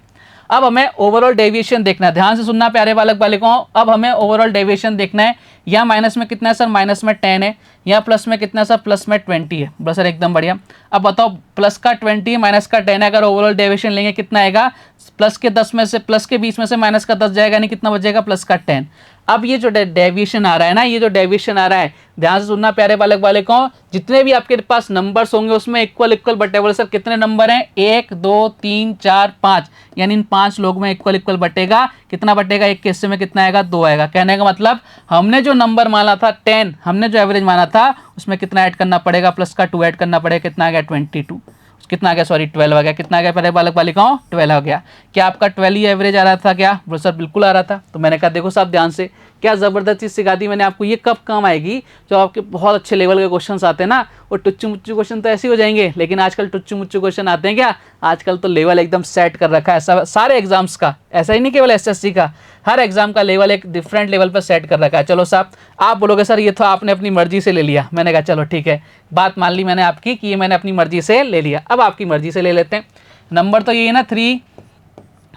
अब हमें ओवरऑल डेविएशन देखना है, ध्यान से सुनना प्यारे बालक बालिकाओं। अब हमें ओवरऑल डेविएशन देखना है। यहाँ माइनस में कितना है सर? माइनस में 10 है। यहाँ प्लस में कितना है सर? प्लस में 20 है। बस सर एकदम बढ़िया। अब बताओ प्लस का 20 माइनस का 10 है, अगर ओवरऑल डेविएशन लेंगे कितना आएगा? प्लस के 10 में से, प्लस के 20 में से माइनस का 10 जाएगा, यानी कितना बचेगा? प्लस का 10। अब ये जो डेविएशन आ रहा है ना, ये जो डेविएशन आ रहा है, ध्यान से सुनना प्यारे बालक बालिकाओं। जितने भी आपके पास नंबर्स होंगे उसमें इक्वल इक्वल बटे। बोले सर कितने नंबर हैं? 1 2 3 4 5, यानी इन 5 लोग में इक्वल इक्वल बटेगा। कितना बटेगा? एक के हिस्से में कितना आएगा? 2 आएगा। कहने का मतलब हमने जो नंबर माना था 10, हमने जो एवरेज माना था उसमें कितना ऐड करना पड़ेगा? प्लस का 2 ऐड करना पड़ेगा। कितना आ गया? 22। कितना आ गया? सॉरी 12 आ गया। कितना आ गया प्यारे बालक बालिकाओं? 12 आ गया। क्या आपका 12 ही एवरेज आ रहा था क्या? बोलो सर बिल्कुल आ रहा था। तो मैंने कहा देखो साहब ध्यान से, क्या ज़बरदस्त चीज़ सिखा दी मैंने आपको। ये कब काम आएगी? जो आपके बहुत अच्छे लेवल के क्वेश्चंस आते हैं ना, वो टुच्चू मुच्चू क्वेश्चन तो ऐसे हो जाएंगे, लेकिन आजकल टुच्चू मुच्चू क्वेश्चन आते हैं क्या? आजकल तो लेवल एकदम सेट कर रखा है ऐसा सारे एग्जाम्स का, ऐसा ही नहीं केवल एसएससी का, हर एग्जाम का लेवल एक डिफरेंट लेवल पर सेट कर रखा है। चलो साहब, आप बोलोगे सर ये तो आपने अपनी मर्जी से ले लिया। मैंने कहा चलो ठीक है, बात मान ली मैंने आपकी कि ये मैंने अपनी मर्जी से ले लिया। अब आपकी मर्जी से ले लेते हैं। नंबर तो ये है ना 3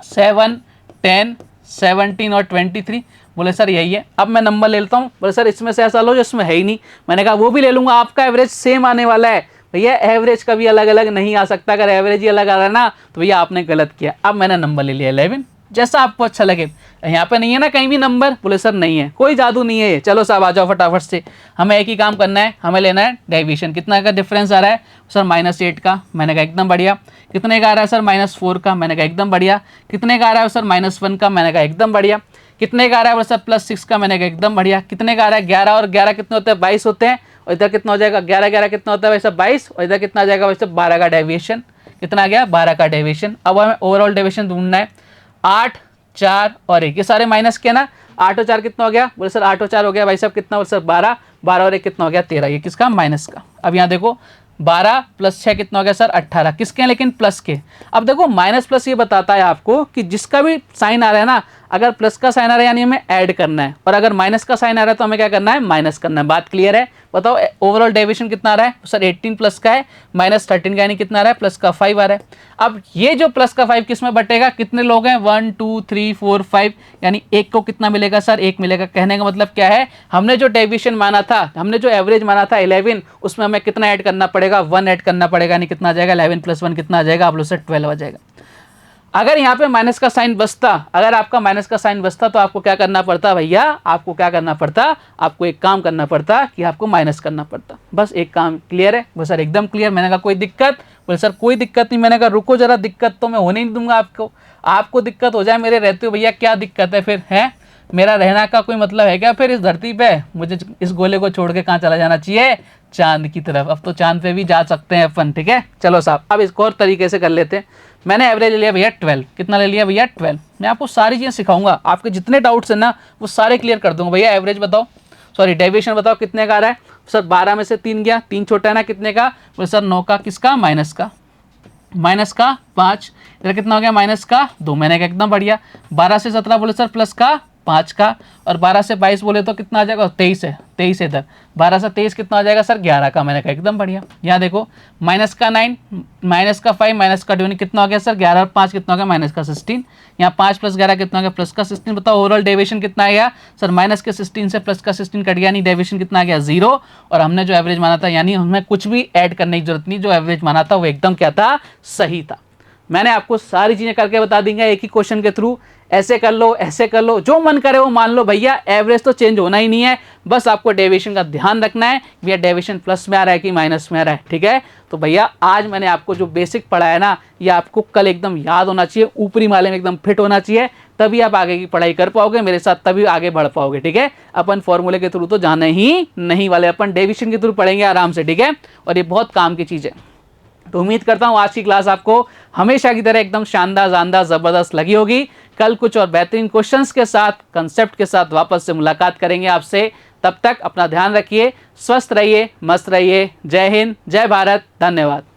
7 10 17 और 23। बोले सर यही है। अब मैं नंबर ले लेता हूँ। बोले सर इसमें से ऐसा लो जो इसमें है ही नहीं। मैंने कहा वो भी ले लूँगा, आपका एवरेज सेम आने वाला है। भैया एवरेज कभी अलग अलग नहीं आ सकता, अगर एवरेज ही अलग आ रहा है ना तो भैया आपने गलत किया। अब मैंने नंबर ले लिया 11, जैसा आपको अच्छा लगे। यहाँ पे नहीं है ना कहीं भी नंबर? बोले सर नहीं है, कोई जादू नहीं है ये। चलो साहब आ जाओ फटाफट से, हमें एक ही काम करना है, हमें लेना है डेविएशन। कितना का डिफरेंस आ रहा है सर? -8 का। मैंने कहा एकदम बढ़िया। कितने का आ रहा है सर? -4 का। मैंने कहा एकदम बढ़िया। कितने का आ रहा है सर? -1 का। मैंने कहा एकदम बढ़िया। कितने का आ रहा है सर? +6 का। मैंने कहा एकदम बढ़िया। कितने का आ रहा है? 11 और 11 कितने होते हैं? 22 होते हैं। और इधर कितना हो जाएगा? 11 11 कितना होता है वैसे? 22। और इधर कितना आ जाएगा वैसे? 12 का डेविएशन। कितना आ गया? 12 का डेविएशन। अब हमें ओवरऑल डेविएशन ढूंढना है। 8 4 और 1, ये सारे माइनस के ना। 8 और 4 कितना हो गया? बोले सर 8 और 4 हो गया भाई साहब कितना? बोले सर 12, 12 और 1 कितना हो गया? 13। ये किसका? माइनस का। अब यहाँ देखो 12 प्लस 6 कितना हो गया सर 18, किसके हैं लेकिन प्लस के। अब देखो माइनस प्लस ये बताता है आपको कि जिसका भी साइन आ रहा है ना, अगर प्लस का साइन आ रहा है यानी हमें ऐड करना है, और अगर माइनस का साइन आ रहा है तो हमें क्या करना है, माइनस करना है। बात क्लियर है। बताओ ओवरऑल डेविएशन कितना आ रहा है सर 18 प्लस का है माइनस 13 का, यानी कितना आ रहा है प्लस का 5 आ रहा है। अब ये जो प्लस का 5 किस में बटेगा, कितने लोग हैं 1 2 3 4 5, यानी एक को कितना मिलेगा सर 1 मिलेगा। कहने का मतलब क्या है, हमने जो डेविएशन माना था, हमने जो एवरेज माना था 11, उसमें हमें कितना ऐड करना पड़ेगा 1 ऐड करना पड़ेगा, यानी कितना आ जाएगा 11 प्लस 1 कितना आ जाएगा, आप लोग से 12 आ जाएगा। अगर यहाँ पे माइनस का साइन बचता, अगर आपका माइनस का साइन बचता तो आपको क्या करना पड़ता भैया, आपको क्या करना पड़ता, आपको एक काम करना पड़ता कि आपको माइनस करना पड़ता। बस एक काम। क्लियर है? बोले सर एकदम क्लियर। मैंने कहा कोई दिक्कत? बोले सर कोई दिक्कत नहीं। मैंने कहा रुको जरा, दिक्कत तो मैं होने नहीं दूंगा आपको, आपको दिक्कत हो जाए मेरे रहते हो भैया, क्या दिक्कत है फिर, है मेरा रहना का कोई मतलब है क्या फिर इस धरती पे? मुझे इस गोले को छोड़ के कहाँ चला जाना चाहिए, चांद की तरफ। अब तो चांद पे भी जा सकते हैं अपन, ठीक है। चलो साहब अब इसको और तरीके से कर लेते हैं। मैंने एवरेज ले लिया भैया 12, कितना ले लिया भैया 12। मैं आपको सारी चीज़ें सिखाऊंगा, आपके जितने डाउट्स हैं ना वो सारे क्लियर कर दूंगा। भैया एवरेज बताओ, सॉरी डेविएशन बताओ कितने का आ रहा है सर, 12 में से 3 गया, 3 छोटा है ना, कितने का, बोले सर 9 का, किसका, माइनस का, माइनस का 5, इधर कितना हो गया माइनस का 2। मैंने कहा एकदम बढ़िया। 12 से 17 बोले सर प्लस का 5 का, और 12 से 22 बोले तो कितना आ जाएगा 23 है, 23 इधर, 12 से 23 कितना आ जाएगा सर 11 का। मैंने कहा एकदम बढ़िया। यहाँ देखो माइनस का 9, माइनस का 5, माइनस का 2, कितना हो गया सर 11 और 5 कितना हो गया माइनस का 16। यहाँ 5 प्लस 11 कितना हो गया प्लस का 16। बताओ ओवरऑल डेविएशन कितना आ गया सर, माइनस के 16 से प्लस का 16 कट गया, यानी डेविएशन कितना आ गया 0। और हमने जो एवरेज माना था, यानी हमें कुछ भी ऐड करने की जरूरत नहीं, जो एवरेज माना था वो एकदम क्या था, सही था। मैंने आपको सारी चीज़ें करके बता देंगे एक ही क्वेश्चन के थ्रू, ऐसे कर लो ऐसे कर लो, जो मन करे वो मान लो भैया, एवरेज तो चेंज होना ही नहीं है, बस आपको डेविएशन का ध्यान रखना है भैया, डेविएशन प्लस में आ रहा है कि माइनस में आ रहा है, ठीक है। तो भैया आज मैंने आपको जो बेसिक पढ़ाया ना, ये आपको कल एकदम याद होना चाहिए, ऊपरी माले में एकदम फिट होना चाहिए, तभी आप आगे की पढ़ाई कर पाओगे मेरे साथ, तभी आगे बढ़ पाओगे, ठीक है। अपन फॉर्मूले के थ्रू तो जाना ही नहीं वाले, अपन डेविएशन के थ्रू पढ़ेंगे आराम से, ठीक है। और ये बहुत काम की चीज़ है। तो उम्मीद करता हूँ आज की क्लास आपको हमेशा की तरह एकदम शानदार शानदार ज़बरदस्त लगी होगी। कल कुछ और बेहतरीन क्वेश्चंस के साथ, कंसेप्ट के साथ वापस से मुलाकात करेंगे आपसे। तब तक अपना ध्यान रखिए, स्वस्थ रहिए, मस्त रहिए। जय हिंद, जय भारत, धन्यवाद।